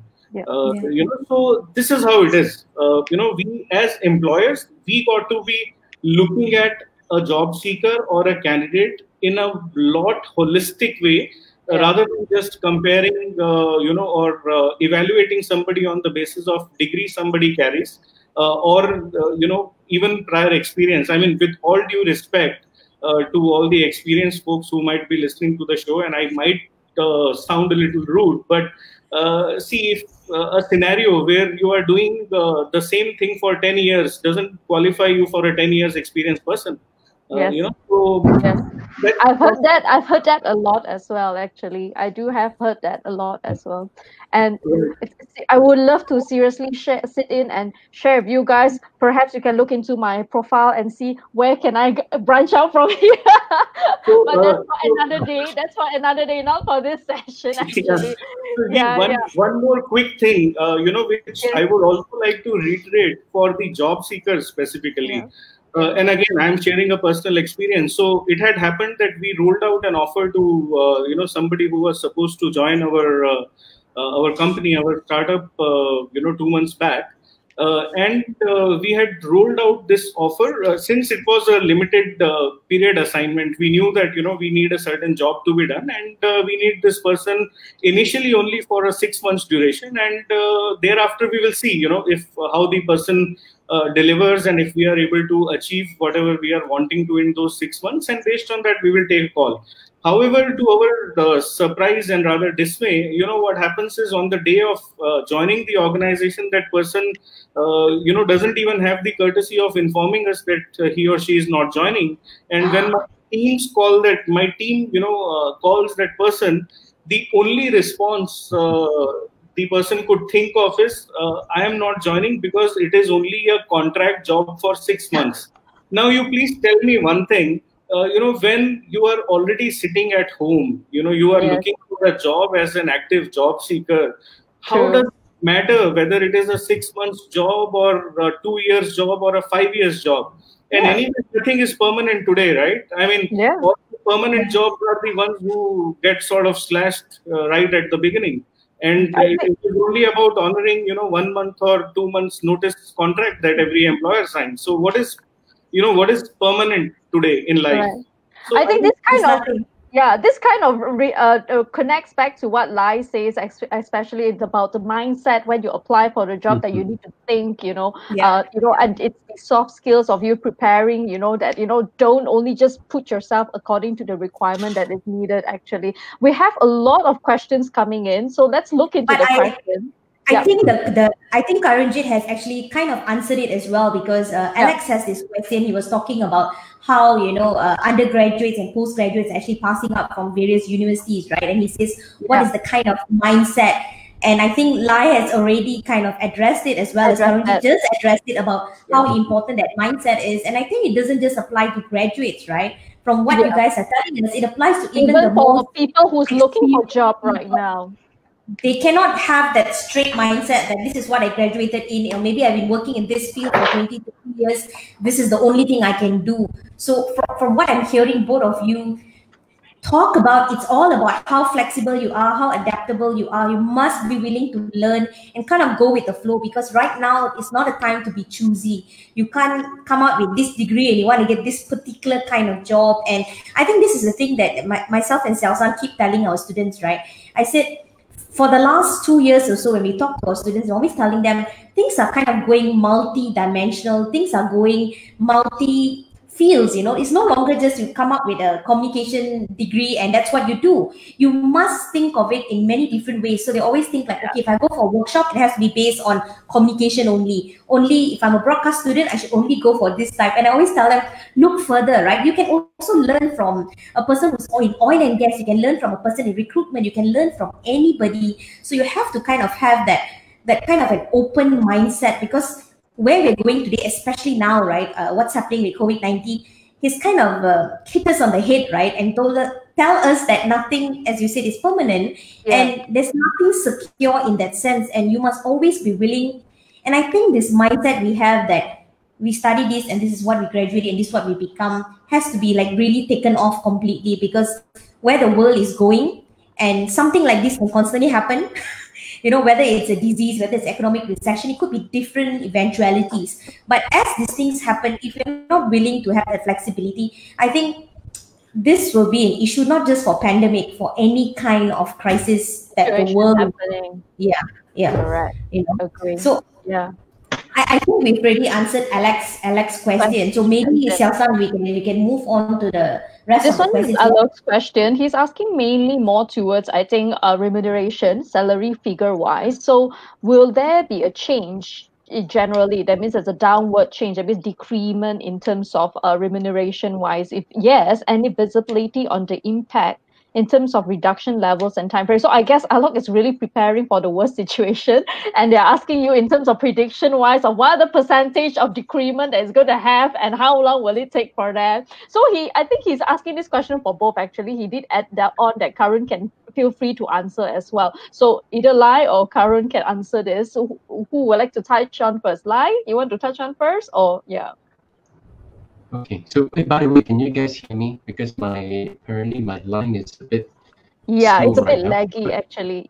So this is how it is. We as employers, we got to be looking at a job seeker or a candidate in a lot holistic way, rather than just comparing, or evaluating somebody on the basis of degree somebody carries, or even prior experience. I mean, with all due respect to all the experienced folks who might be listening to the show, and I might sound a little rude, but see, if a scenario where you are doing the same thing for 10 years doesn't qualify you for a 10 years experienced person. I've heard that a lot as well. Actually, I do have heard that a lot as well, and I would love to seriously sit in and share with you guys. Perhaps you can look into my profile and see where can I branch out from here. But that's for another day. That's for another day, not for this session. Actually, one more quick thing, which I would also like to reiterate for the job seekers specifically. And again, I'm sharing a personal experience. So it had happened that we rolled out an offer to somebody who was supposed to join our company, our startup, 2 months back, and we had rolled out this offer since it was a limited period assignment. We knew that we need a certain job to be done, and we need this person initially only for a 6 months duration, and thereafter we will see if how the person delivers, and if we are able to achieve whatever we are wanting to in those 6 months, and based on that we will take a call. However, to our surprise and rather dismay, what happens is on the day of joining the organization, that person doesn't even have the courtesy of informing us that he or she is not joining. And when my teams call that, my team calls that person, the only response the person could think of is, I am not joining because it is only a contract job for 6 months. Now, you please tell me one thing, when you are already sitting at home, you are looking for a job as an active job seeker, how does it matter whether it is a 6 months job or a 2 years job or a 5 years job? And anyway, nothing is permanent today, right? I mean, all the permanent jobs are the ones who get sort of slashed right at the beginning. And it is only about honoring, 1 month or 2 months notice contract that every employer signs. So what is permanent today in life? Right. So I think this kind of connects back to what Lai says, especially it's about the mindset when you apply for the job, that you need to think, and it's the soft skills of you preparing, that, don't only just put yourself according to the requirement that is needed. Actually, we have a lot of questions coming in, so let's look into the questions. I think I think Karanjit has actually kind of answered it as well, because Alex has this question. He was talking about how undergraduates and postgraduates are actually passing up from various universities, right? And he says, what is the kind of mindset? And I think Lai has already kind of addressed it, as well as Karanjit just addressed it, about how important that mindset is. And I think it doesn't just apply to graduates, right? From what you guys are telling us, it applies to even the for people who's looking for a job right now. They cannot have that straight mindset that this is what I graduated in, or maybe I've been working in this field for 20 to 30 years. This is the only thing I can do. So from what I'm hearing both of you talk about, it's all about how flexible you are, how adaptable you are. You must be willing to learn and kind of go with the flow, because right now it's not a time to be choosy. You can't come out with this degree and you want to get this particular kind of job. And I think this is the thing that myself and Xiaosan keep telling our students, right? I said, for the last 2 years or so, when we talk to our students, we're always telling them things are kind of going multi-dimensional, things are going multi-fields, It's no longer just you come up with a communication degree and that's what you do. You must think of it in many different ways. So they always think like, okay, if I go for a workshop, it has to be based on communication only. Only if I'm a broadcast student, I should only go for this type. And I always tell them, look further, right? You can also learn from a person who's in oil and gas. You can learn from a person in recruitment. You can learn from anybody. So you have to kind of have that kind of an open mindset, because where we're going today, especially now, right? What's happening with COVID-19, he's kind of hit us on the head, right? And tell us that nothing, as you said, is permanent, and there's nothing secure in that sense. And you must always be willing. And I think this mindset we have, that we study this and this is what we graduate and this is what we become, has to be like really taken off completely, because where the world is going, and something like this can constantly happen. Whether it's a disease, whether it's economic recession, it could be different eventualities. But as these things happen, if you're not willing to have that flexibility, I think this will be an issue, not just for pandemic, for any kind of crisis that the world is happening. Correct. Agree. So I think we've already answered Alex's question. So maybe Xiaosan, we can move on to the rest of the questions. This one is Alex's question. He's asking mainly more towards, I think, remuneration, salary figure-wise. So will there be a change generally? That means there's a downward change, that means decrement in terms of remuneration-wise. If yes, any visibility on the impact in terms of reduction levels and time frame. So I guess Alok is really preparing for the worst situation, and they're asking you in terms of prediction-wise of what are the percentage of decrement that it's going to have and how long will it take for that. So I think he's asking this question for both actually. He did add that on, that Karan can feel free to answer as well. So either Lai or Karan can answer this. So who would like to touch on first? Lai, you want to touch on first, or Okay, so by the way, can you guys hear me? Because apparently my line is a bit it's a bit laggy actually.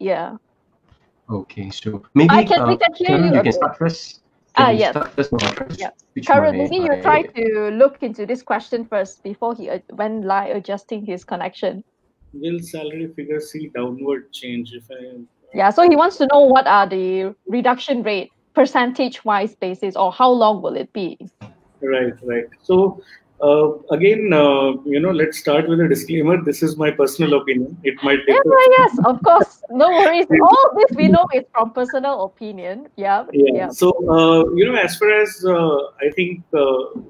Okay, so maybe we can hear you. You can start first. Yes. Start first or first? Karan, maybe you try to look into this question first before when Lai adjusting his connection. Will salary figures see downward change if so he wants to know what are the reduction rate percentage-wise basis, or how long will it be? Right. So again, let's start with a disclaimer. This is my personal opinion. It might differ. Yes, of course. No worries. All this we know is from personal opinion. So, as far as I think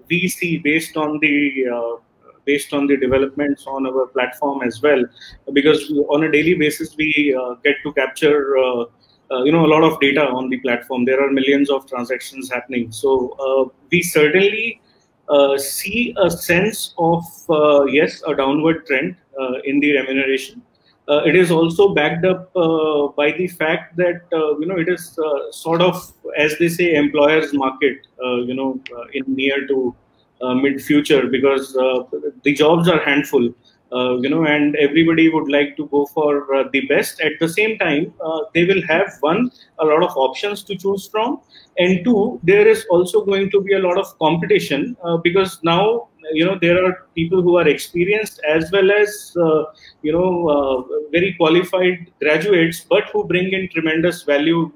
we see based on the developments on our platform as well, because on a daily basis we get to capture a lot of data on the platform. There are millions of transactions happening. So we certainly see a sense of, a downward trend in the remuneration. It is also backed up by the fact that, it is sort of, as they say, employer's market, in near to mid-future, because the jobs are handful. And everybody would like to go for the best. At the same time, they will have a lot of options to choose from, and two, there is also going to be a lot of competition because now there are people who are experienced as well as very qualified graduates, but who bring in tremendous value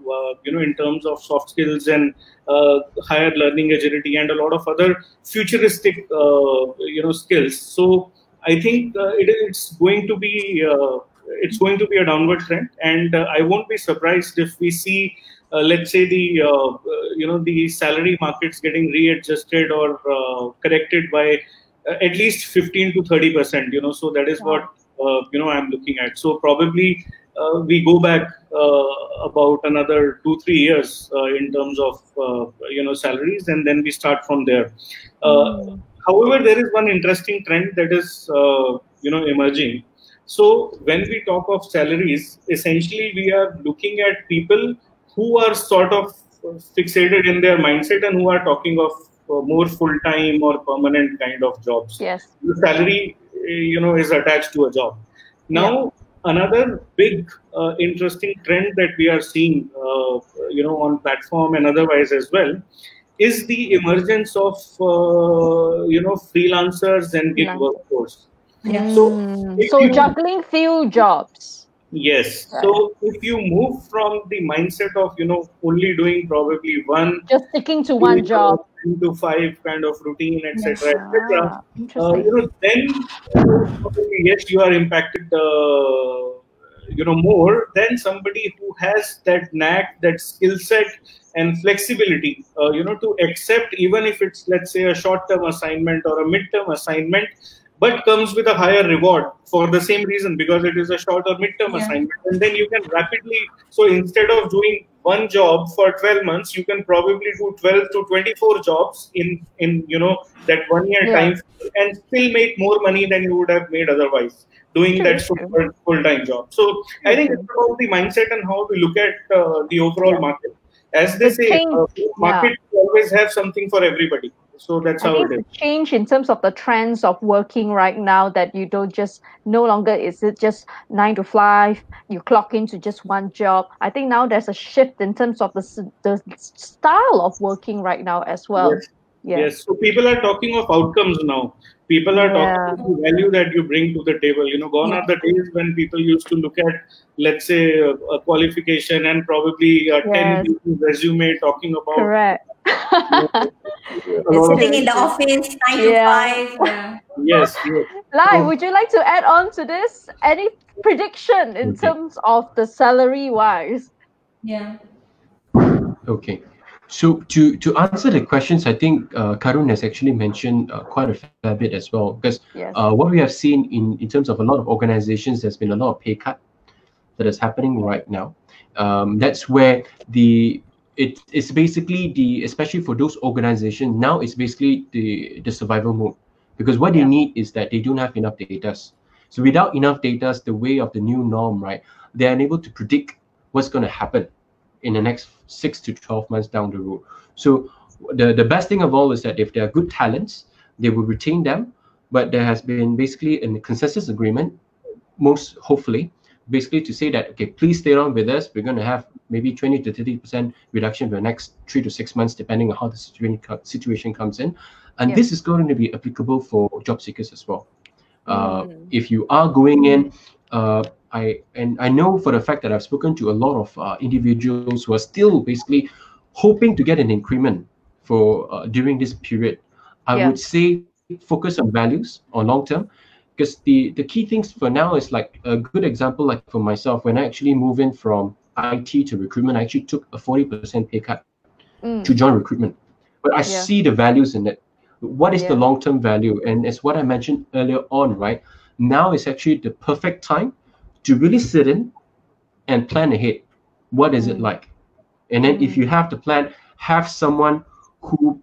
in terms of soft skills and higher learning agility and a lot of other futuristic skills. So I think it's going to be a downward trend, and I won't be surprised if we see let's say the salary markets getting readjusted or corrected by at least 15 to 30%. So that is what I'm looking at. So probably we go back about another 2-3 years in terms of salaries, and then we start from there. However, there is one interesting trend that is emerging. So when we talk of salaries, essentially we are looking at people who are sort of fixated in their mindset and who are talking of more full-time or permanent kind of jobs. Yes. The salary, is attached to a job. Now, another big interesting trend that we are seeing, on platform and otherwise as well, is the emergence of, freelancers and gig workforce. Yeah. So juggling few jobs. Yes. Right. So if you move from the mindset of, only doing probably one, just sticking to one job, 2 to 5 kind of routine, etc., etc., then yes, you are impacted, more than somebody who has that knack, that skill set and flexibility, to accept, even if it's, let's say, a short-term assignment or a mid-term assignment, but comes with a higher reward for the same reason, because it is a short or mid-term assignment. And then you can rapidly, so instead of doing one job for 12 months, you can probably do 12 to 24 jobs in that 1 year time, and still make more money than you would have made otherwise doing that full-time job. So I think it's about the mindset and how we look at the overall market. As they say, market always have something for everybody. So that's how it is. Change in terms of the trends of working right now, that you don't just, no longer is it just 9 to 5, you clock into just one job. I think now there's a shift in terms of the style of working right now as well. Yes. So people are talking of outcomes now. People are talking about the value that you bring to the table. Gone are the days when people used to look at, let's say, a qualification and probably a 10-page resume talking about. Correct. Sitting in the office 9 to 5. Yes. Lai, would you like to add on to this? Any prediction in terms of the salary wise? Yeah. Okay. So to answer the questions, I think Karun has actually mentioned quite a fair bit as well, because what we have seen in terms of a lot of organizations, there's been a lot of pay cut that is happening right now. That's where it's basically especially for those organizations now, it's basically the survival mode, because what they need is that they don't have enough data. So without enough data, the way of the new norm, right, they're unable to predict what's going to happen in the next 6 to 12 months down the road. So the best thing of all is that if there are good talents, they will retain them. But there has been basically a consensus agreement, most hopefully, basically to say that, okay, please stay on with us. We're going to have maybe 20 to 30% reduction for the next 3 to 6 months, depending on how the situation comes in. And this is going to be applicable for job seekers as well. If you are going in, I know for the fact that I've spoken to a lot of individuals who are still basically hoping to get an increment for during this period. I would say focus on values on long term, because the key things for now is like a good example, like for myself, when I actually moved in from IT to recruitment, I actually took a 40% pay cut to join recruitment. But I see the values in it. What is the long-term value? And it's what I mentioned earlier on, right? Now is actually the perfect time to really sit in and plan ahead. What is it like? And then if you have the plan, have someone who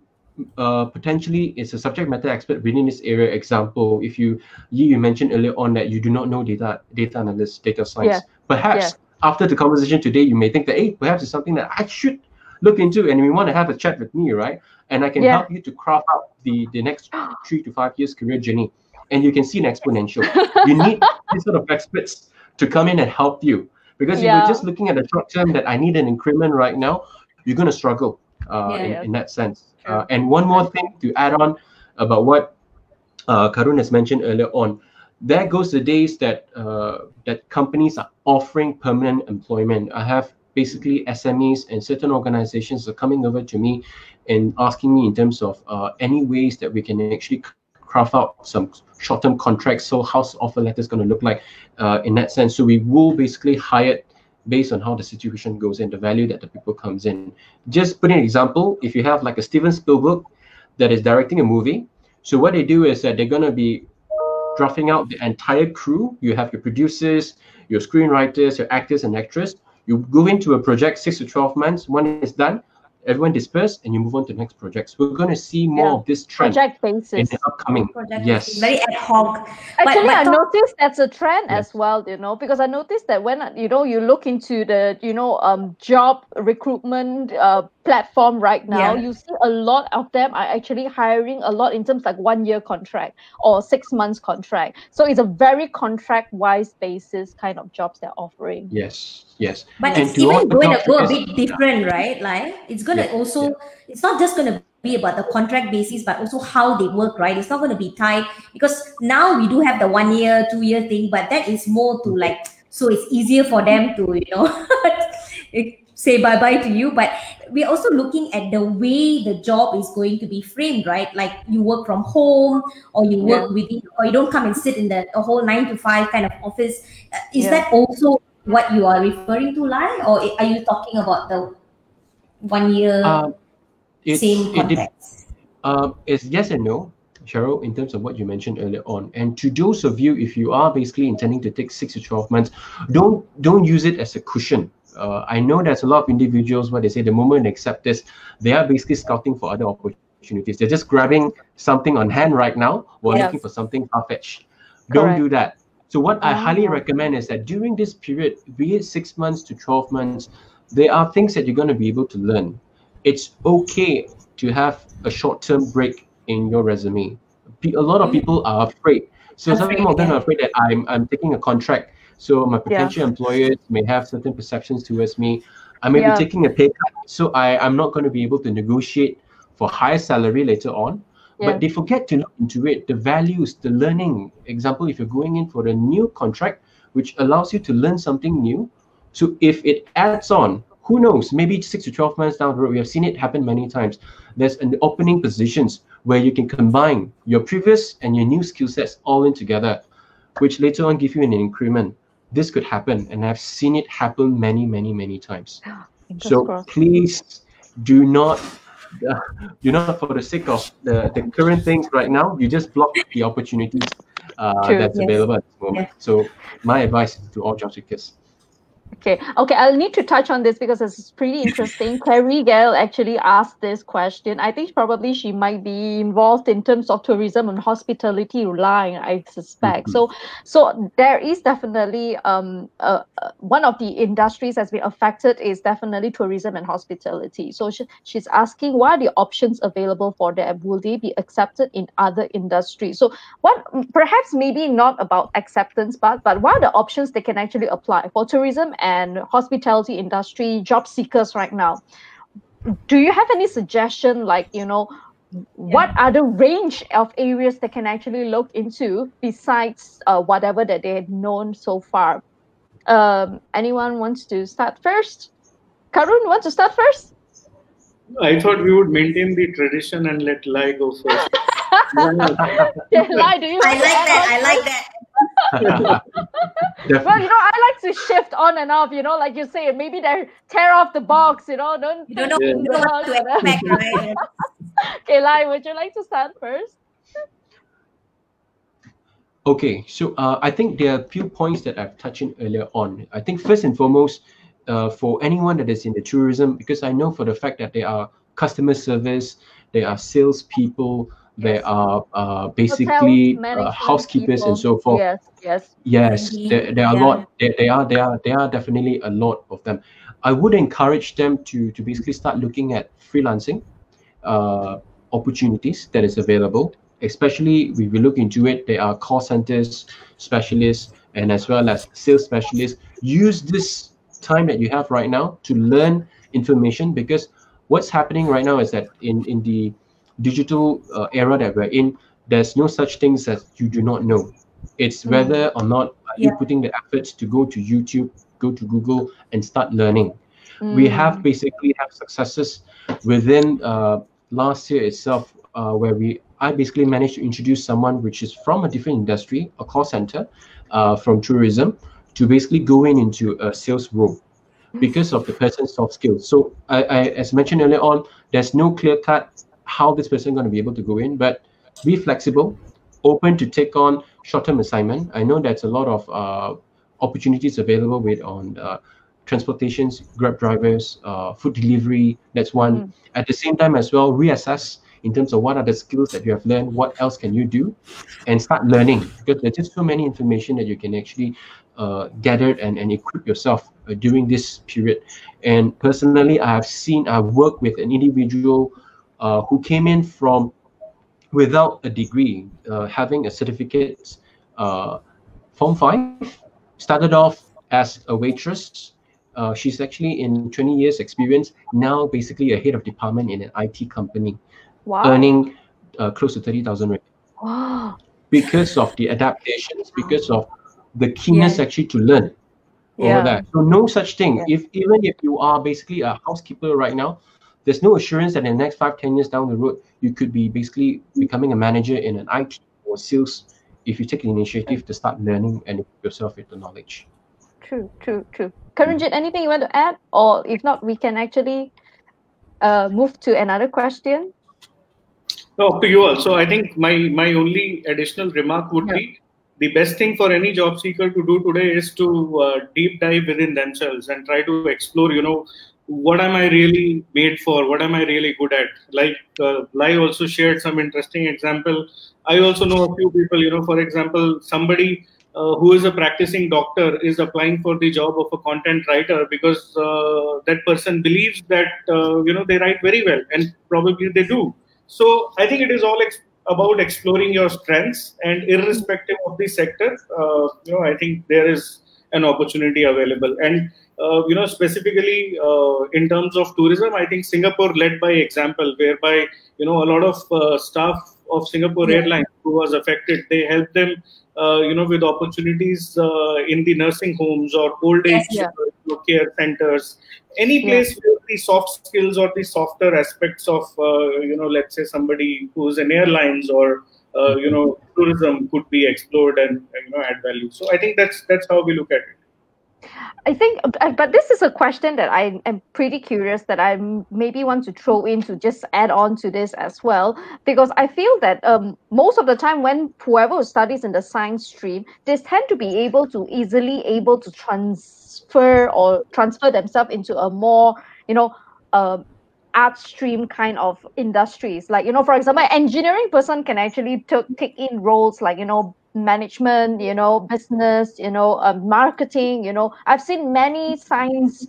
potentially is a subject matter expert within this area. Example, if you mentioned earlier on that you do not know data analyst, data science. Perhaps after the conversation today, you may think that, hey, perhaps it's something that I should look into, and we want to have a chat with me, right? And I can help you to craft out the next 3 to 5 years career journey. And you can see an exponential. You need these sort of experts to come in and help you. Because if you're just looking at the short term that I need an increment right now, you're going to struggle in that sense. And one more thing to add on about what Karun has mentioned earlier on. There goes the days that that companies are offering permanent employment. I have basically SMEs and certain organizations are coming over to me and asking me in terms of any ways that we can actually craft out some short-term contracts. So how's offer letters going to look like in that sense? So we will basically hire based on how the situation goes and the value that the people comes in. Just put an example, if you have like a Steven Spielberg that is directing a movie, so what they do is that they're going to be drafting out the entire crew. You have your producers, your screenwriters, your actors and actresses. You go into a project 6 to 12 months. When it's done, everyone disperse and you move on to the next project. So we're going to see more of this trend project basis in the upcoming. Yes. Very ad hoc. Actually, I noticed that's a trend as well, because I noticed that when, you look into the, job recruitment platform right now, you see a lot of them are actually hiring a lot in terms like 1 year contract or 6 months contract. So it's a very contract wise basis kind of jobs they're offering. Yes. But and it's even going to go a bit different, right? Like it's going to it's not just going to be about the contract basis, but also how they work, right? It's not going to be tied, because now we do have the 1 year, 2 year thing, but that is more to like, so it's easier for them to, say bye-bye to you. But we're also looking at the way the job is going to be framed, right? Like you work from home, or you work within, or you don't come and sit in the whole 9 to 5 kind of office. Is that also what you are referring to, Lai? Or are you talking about the 1 year same context? It's yes and no, Cheryl, in terms of what you mentioned earlier on. And to those of you, if you are basically intending to take 6 to 12 months, don't use it as a cushion. I know there's a lot of individuals where they say the moment they accept this, they are basically scouting for other opportunities. They're just grabbing something on hand right now while looking for something far-fetched. Don't do that. So what I highly recommend is that during this period, be it 6 months to 12 months, there are things that you're going to be able to learn. It's okay to have a short-term break in your resume. A lot of people are afraid. So some of them are afraid that I'm taking a contract. So my potential employers may have certain perceptions towards me. I may be taking a pay cut. So I'm not going to be able to negotiate for higher salary later on. But they forget to look into it, the values, the learning. Example, if you're going in for a new contract, which allows you to learn something new. So if it adds on, who knows, maybe 6 to 12 months down the road, we have seen it happen many times. There's an opening positions where you can combine your previous and your new skill sets all in together, which later on give you an increment. This could happen, and I've seen it happen many, many, many times. So please do not, for the sake of the current things right now, you just block the opportunities that's available at this moment. So my advice to all job seekers. Okay, I'll need to touch on this because it's pretty interesting. Carrie Gale actually asked this question. I think probably she might be involved in terms of tourism and hospitality line, I suspect. So there is definitely one of the industries that's been affected is definitely tourism and hospitality. So she's asking, what are the options available for them? Will they be accepted in other industries? So what, perhaps maybe not about acceptance, but what are the options they can actually apply for tourism and hospitality industry job seekers right now? Do you have any suggestion, like, what are the range of areas they can actually look into besides whatever that they had known so far? Anyone wants to start first? Karun, want to start first? I thought we would maintain the tradition and let Lai go first. Lai, do you? I like that. Well, I like to shift on and off, like you say, maybe they tear off the box, don't know what to expect, right? Okay, Lai, would you like to start first? Okay, so I think there are a few points that I've touched on earlier on. I think first and foremost, for anyone that is in the tourism, because I know for the fact that there are customer service, there are salespeople, there are basically housekeepers people. And so forth. Yes. There are a lot. There are definitely a lot of them. I would encourage them to basically start looking at freelancing opportunities that is available. Especially if we look into it, there are call centers specialists and as well as sales specialists. Use this time that you have right now to learn information, because what's happening right now is that in the digital era that we're in, there's no such things as you do not know. It's whether or not are you putting the efforts to go to YouTube, go to Google and start learning. We have basically have successes within last year itself where I basically managed to introduce someone which is from a different industry, a call center, from tourism, to basically going into a sales role. because of the person's soft skills. So as mentioned earlier on, there's no clear cut how this person going to be able to go in, but be flexible, open to take on short-term assignment. I know there's a lot of opportunities available with on transportations, Grab drivers, food delivery. That's one. At the same time as well, reassess in terms of what are the skills that you have learned, what else can you do, and start learning, because there's just so many information that you can actually gather and equip yourself during this period. And personally, I've worked with an individual who came in from without a degree, having a certificate, Form 5, started off as a waitress. She's actually in 20 years experience, now basically a head of department in an IT company, earning close to 30,000 because of the adaptations, because of the keenness actually to learn over that. So no such thing. Even if you are basically a housekeeper right now, there's no assurance that in the next 5-10 years down the road, you could be basically becoming a manager in an IT or sales if you take the initiative to start learning and equip yourself with the knowledge. True. Karanjit, anything you want to add? Or if not, we can actually move to another question. No, up to you all. So I think my only additional remark would be, the best thing for any job seeker to do today is to deep dive within themselves and try to explore, what am I really made for? What am I really good at? Like Lai also shared some interesting example. I also know a few people, for example, somebody who is a practicing doctor is applying for the job of a content writer because that person believes that, they write very well, and probably they do. So I think it is all about exploring your strengths, and irrespective of the sector, I think there is an opportunity available. And specifically in terms of tourism, I think Singapore led by example, whereby a lot of staff of Singapore Airlines who was affected, they helped them with opportunities in the nursing homes or old age care centers, any place where the soft skills or the softer aspects of let's say somebody who's in airlines or tourism could be explored and add value. So I think that's how we look at it. I think, but this is a question that I am pretty curious, that I maybe want to throw in to just add on to this as well, because I feel that most of the time when whoever studies in the science stream, they tend to be easily able to transfer themselves into a more, art stream kind of industries. Like, for example, an engineering person can actually take in roles like, management, business, marketing, I've seen many science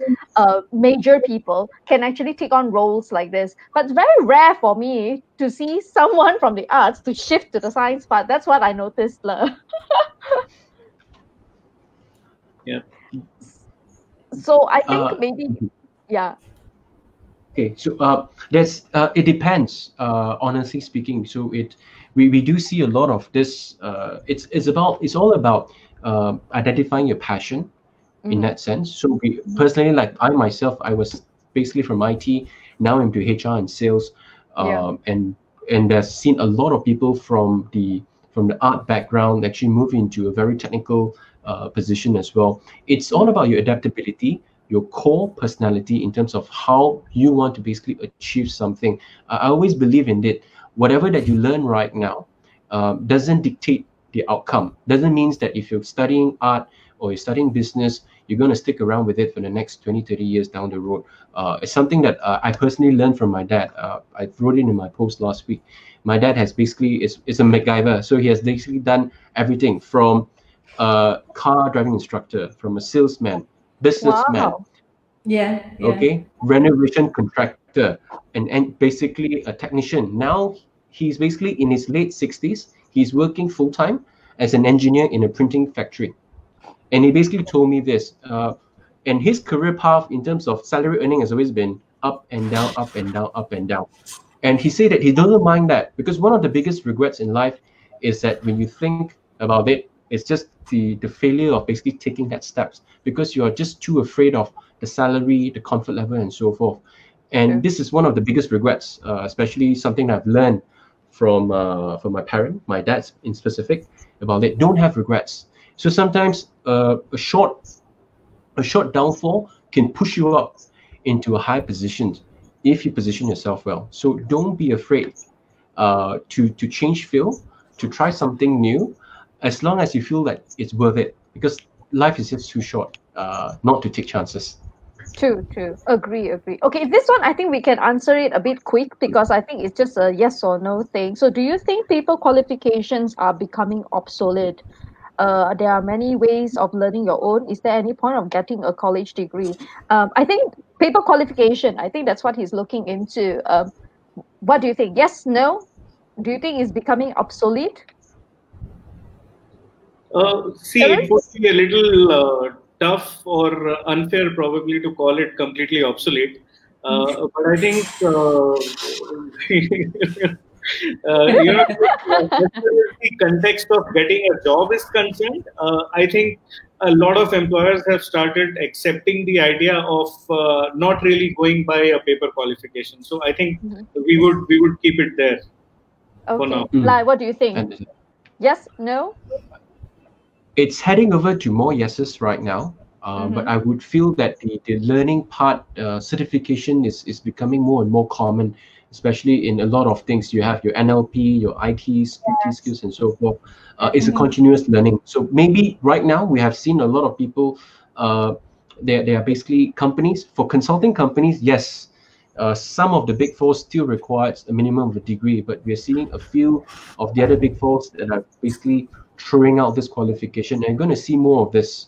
major people can actually take on roles like this, but it's very rare for me to see someone from the arts to shift to the science part. That's what I noticed. Yeah. So I think maybe, Okay, so it depends, honestly speaking. So we do see a lot of this. It's all about identifying your passion in that sense. So personally, like I myself, I was basically from IT, now into HR and sales, and I've seen a lot of people from the art background actually move into a very technical position as well. It's all about your adaptability, your core personality in terms of how you want to basically achieve something. I always believe in it. Whatever that you learn right now doesn't dictate the outcome. Doesn't mean that if you're studying art or you're studying business, you're going to stick around with it for the next 20-30 years down the road. It's something that I personally learned from my dad. I wrote it in my post last week. My dad has basically is a MacGyver. So he has basically done everything from a car driving instructor, from a salesman, businessman, okay, renovation contractor, and basically a technician. Now he's basically in his late 60s. He's working full-time as an engineer in a printing factory. And he basically told me this, and his career path in terms of salary earning has always been up and down, up and down, up and down. And he said that he doesn't mind that, because one of the biggest regrets in life is that when you think about it, it's just the failure of basically taking that steps, because you are just too afraid of the salary, the comfort level, and so forth. And this is one of the biggest regrets, especially something I've learned from my parent, my dad in specific, about it. Don't have regrets. So sometimes a short downfall can push you up into a high position if you position yourself well. So don't be afraid to change field, to try something new, as long as you feel that it's worth it, because life is just too short not to take chances. True. Agree. Okay, this one I think we can answer it a bit quick because I think it's just a yes or no thing. So do you think paper qualifications are becoming obsolete? There are many ways of learning your own. Is there any point of getting a college degree? I think paper qualification, I think that's what he's looking into. What do you think? Yes, no? Do you think it's becoming obsolete? See, it would be a little tough or unfair probably to call it completely obsolete. But I think, as far as the context of getting a job is concerned, I think a lot of employers have started accepting the idea of not really going by a paper qualification. So I think we would keep it there for now. Lai, what do you think? Yes, no? It's heading over to more yeses right now, but I would feel that the learning part, certification is becoming more and more common, especially in a lot of things. You have your NLP, your IT skills, and so forth. It's a continuous learning. So maybe right now we have seen a lot of people, they are basically companies, for consulting companies, yes, some of the big four still requires a minimum of a degree, but we're seeing a few of the other big fours that are basically throwing out this qualification, and you're going to see more of this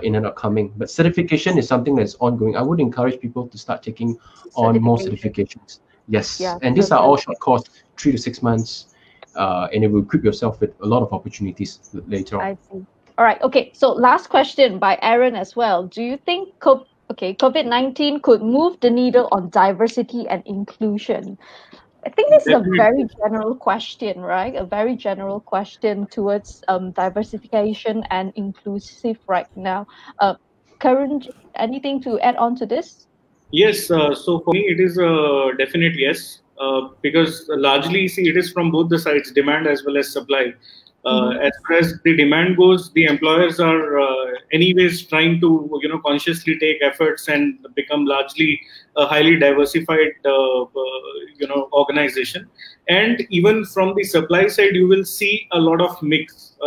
in an upcoming. But certification is something that's ongoing. I would encourage people to start taking on more certifications. Yes, and these are all short course, 3 to 6 months, and it will equip yourself with a lot of opportunities later on. I see. All right. Okay. So last question by Aaron as well. Do you think COVID-19 could move the needle on diversity and inclusion? I think this is a very general question, right? A very general question towards diversification and inclusive right now. Karan, anything to add on to this? Yes. So for me, it is a definite yes, because largely, see, it is from both the sides, demand as well as supply. As far as the demand goes, the employers are anyways trying to consciously take efforts and become largely a highly diversified organization. And even from the supply side, you will see a lot of mix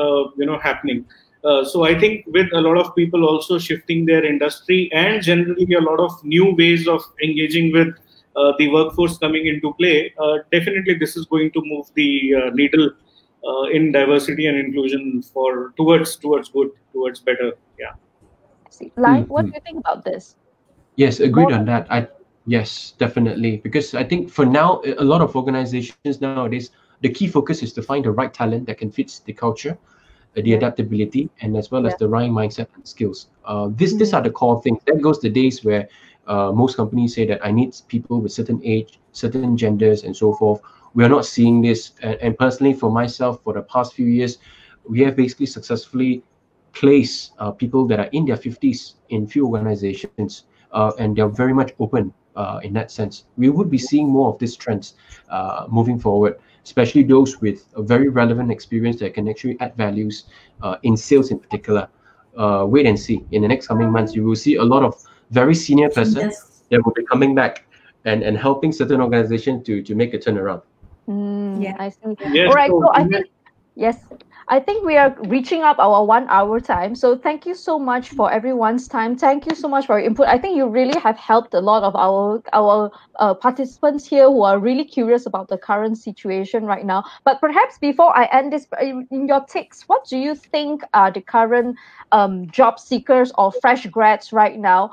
happening. So I think with a lot of people also shifting their industry and generally a lot of new ways of engaging with the workforce coming into play, definitely this is going to move the needle in diversity and inclusion towards good, towards better. Yeah. Lai, what do you think about this? Yes, agreed on that. Yes, definitely. Because I think for now, a lot of organizations nowadays, the key focus is to find the right talent that can fit the culture, the adaptability, and as well as the right mindset and skills. These are the core things. That goes the days where most companies say that I need people with certain age, certain genders, and so forth. We are not seeing this. And personally, for myself, for the past few years, we have basically successfully placed people that are in their 50s in few organizations, and they're very much open in that sense. We would be seeing more of these trends moving forward, especially those with a very relevant experience that can actually add values in sales in particular. Wait and see. In the next coming months, you will see a lot of very senior persons that will be coming back and helping certain organizations to make a turnaround. I see. Yes, all right. So I think, yes, I think we are reaching up our 1 hour time. So thank you so much for everyone's time. Thank you so much for your input. I think you really have helped a lot of our participants here who are really curious about the current situation right now. But perhaps before I end this, in your takes, what do you think are the current job seekers or fresh grads right now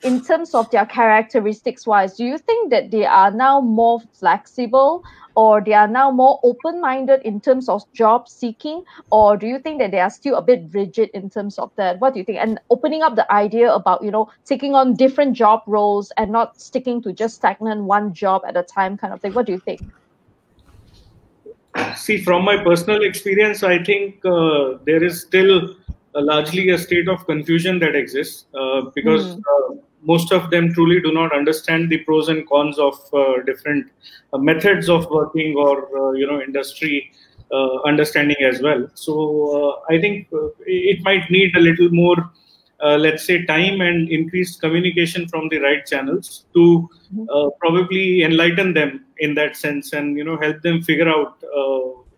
in terms of their characteristics wise? Do you think that they are now more flexible, or they are now more open-minded in terms of job seeking, or do you think that they are still a bit rigid in terms of that? What do you think? And opening up the idea about, taking on different job roles and not sticking to just stagnant one job at a time kind of thing. What do you think? See, from my personal experience, I think there is still largely a state of confusion that exists because most of them truly do not understand the pros and cons of different methods of working or industry understanding as well. So I think it might need a little more let's say, time and increased communication from the right channels to probably enlighten them in that sense, and help them figure out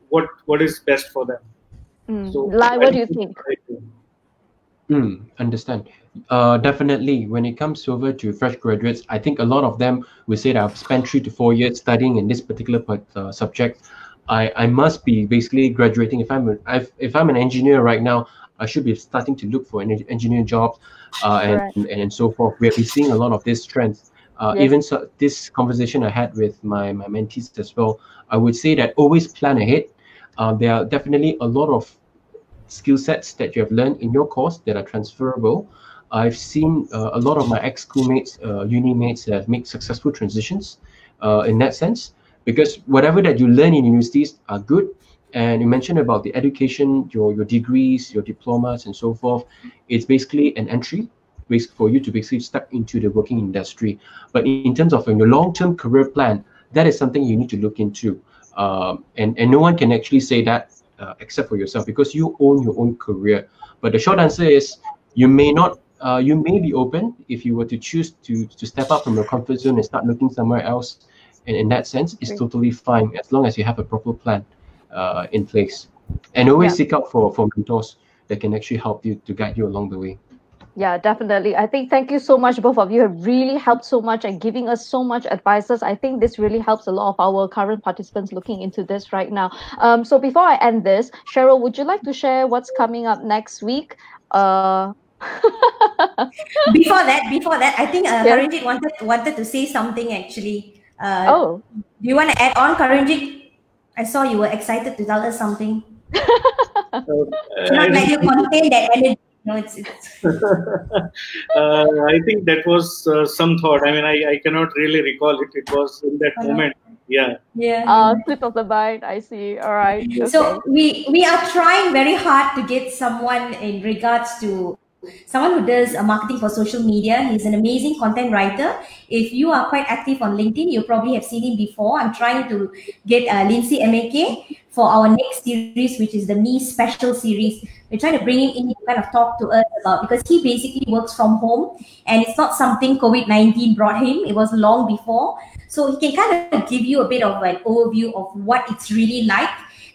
what is best for them. So, what do you think? Understand. Definitely, when it comes over to fresh graduates, I think a lot of them will say that I've spent 3 to 4 years studying in this particular subject. I must be basically graduating. If I'm an engineer right now, I should be starting to look for an engineering job, and so forth. We have been seeing a lot of this trend. Even so, this conversation I had with my mentees as well, I would say that always plan ahead. There are definitely a lot of skill sets that you have learned in your course that are transferable. I've seen a lot of my ex-schoolmates, uni mates that have made successful transitions in that sense, because whatever that you learn in universities are good. And you mentioned about the education, your degrees, your diplomas, and so forth. It's basically an entry for you to basically step into the working industry. But in terms of your long-term career plan, that is something you need to look into. And no one can actually say that except for yourself, because you own your own career. But the short answer is you may not. You may be open if you were to choose to step out from your comfort zone and start looking somewhere else. And in that sense, it's totally fine as long as you have a proper plan in place. And always seek out for mentors that can actually help you to guide you along the way. Yeah, definitely. I think thank you so much. Both of you have really helped so much and giving us so much advices. I think this really helps a lot of our current participants looking into this right now. So before I end this, Cheryl, would you like to share what's coming up next week? Before that, I think Karanjit wanted to say something actually. Do you want to add on, Karanjit? I saw you were excited to tell us something. It's not like you contain that energy. No, it's I think that was some thought. I mean, I cannot really recall it. It was in that moment. Yeah. Slip of the mind. I see. All right. Okay. So we are trying very hard to get someone in regards to someone who does marketing for social media. He's an amazing content writer. If you are quite active on LinkedIn, you probably have seen him before. I'm trying to get Lindsay MAK for our next series, which is the Me Special series. We're trying to bring him in to kind of talk to us about, because he basically works from home and it's not something COVID-19 brought him. It was long before. So he can kind of give you a bit of an overview of what it's really like.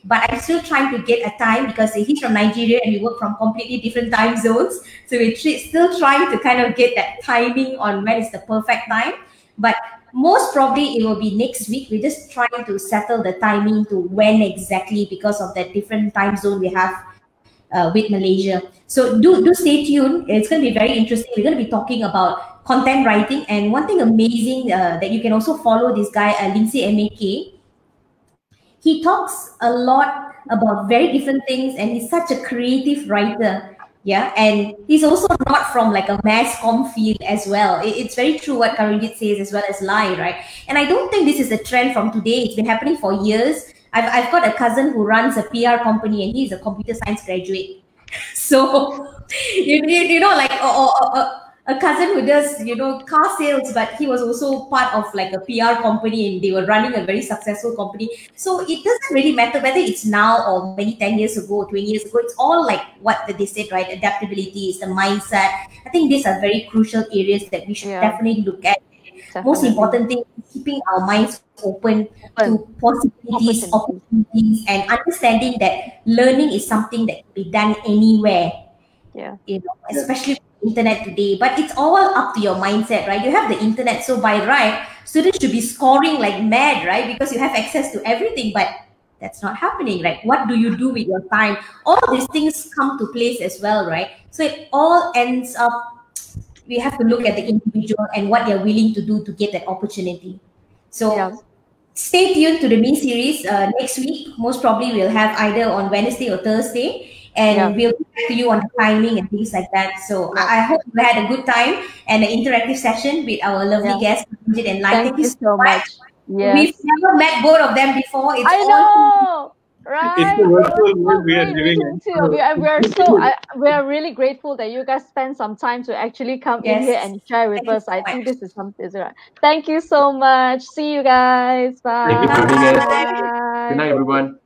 But I'm still trying to get a time, because he's from Nigeria and we work from completely different time zones. So we're still trying to kind of get that timing on when is the perfect time. But most probably it will be next week. We're just trying to settle the timing to when exactly, because of the different time zone we have with Malaysia. So do stay tuned. It's going to be very interesting. We're going to be talking about content writing. And one thing amazing that you can also follow this guy, Lindsay MAK. He talks a lot about very different things, and he's such a creative writer. Yeah, and he's also not from like a mass comm field as well. It's very true what Karanjit says, as well as Lai, right? And I don't think this is a trend from today. It's been happening for years. I've got a cousin who runs a PR company, and he's a computer science graduate. So, you know, like a cousin who does, car sales, but he was also part of like a PR company, and they were running a very successful company. So it doesn't really matter whether it's now or maybe 10 years ago, 20 years ago. It's all like what they said, right? Adaptability is the mindset. I think these are very crucial areas that we should definitely look at. Most important thing is keeping our minds open to possibilities, opportunities, and understanding that learning is something that can be done anywhere. Especially internet today. But it's all up to your mindset, right? You have the internet, so by right, students should be scoring like mad, right? Because you have access to everything, but that's not happening. Like, what do you do with your time? All these things come to place as well, right? So it all ends up, we have to look at the individual and what they're willing to do to get that opportunity. So stay tuned to the Me series. Next week, most probably we'll have either on Wednesday or Thursday. And we'll get back to you on the timing and things like that. So I hope you had a good time and an interactive session with our lovely guests, Bridget and Lai. Thank you so much. Yes. We've never met both of them before. It's I know, right? It's a virtual world we are living in. We are really grateful that you guys spend some time to actually come in here and share with us. I think this is something. Thank you so much. See you guys. Bye. Thank you for being here. Good night, everyone.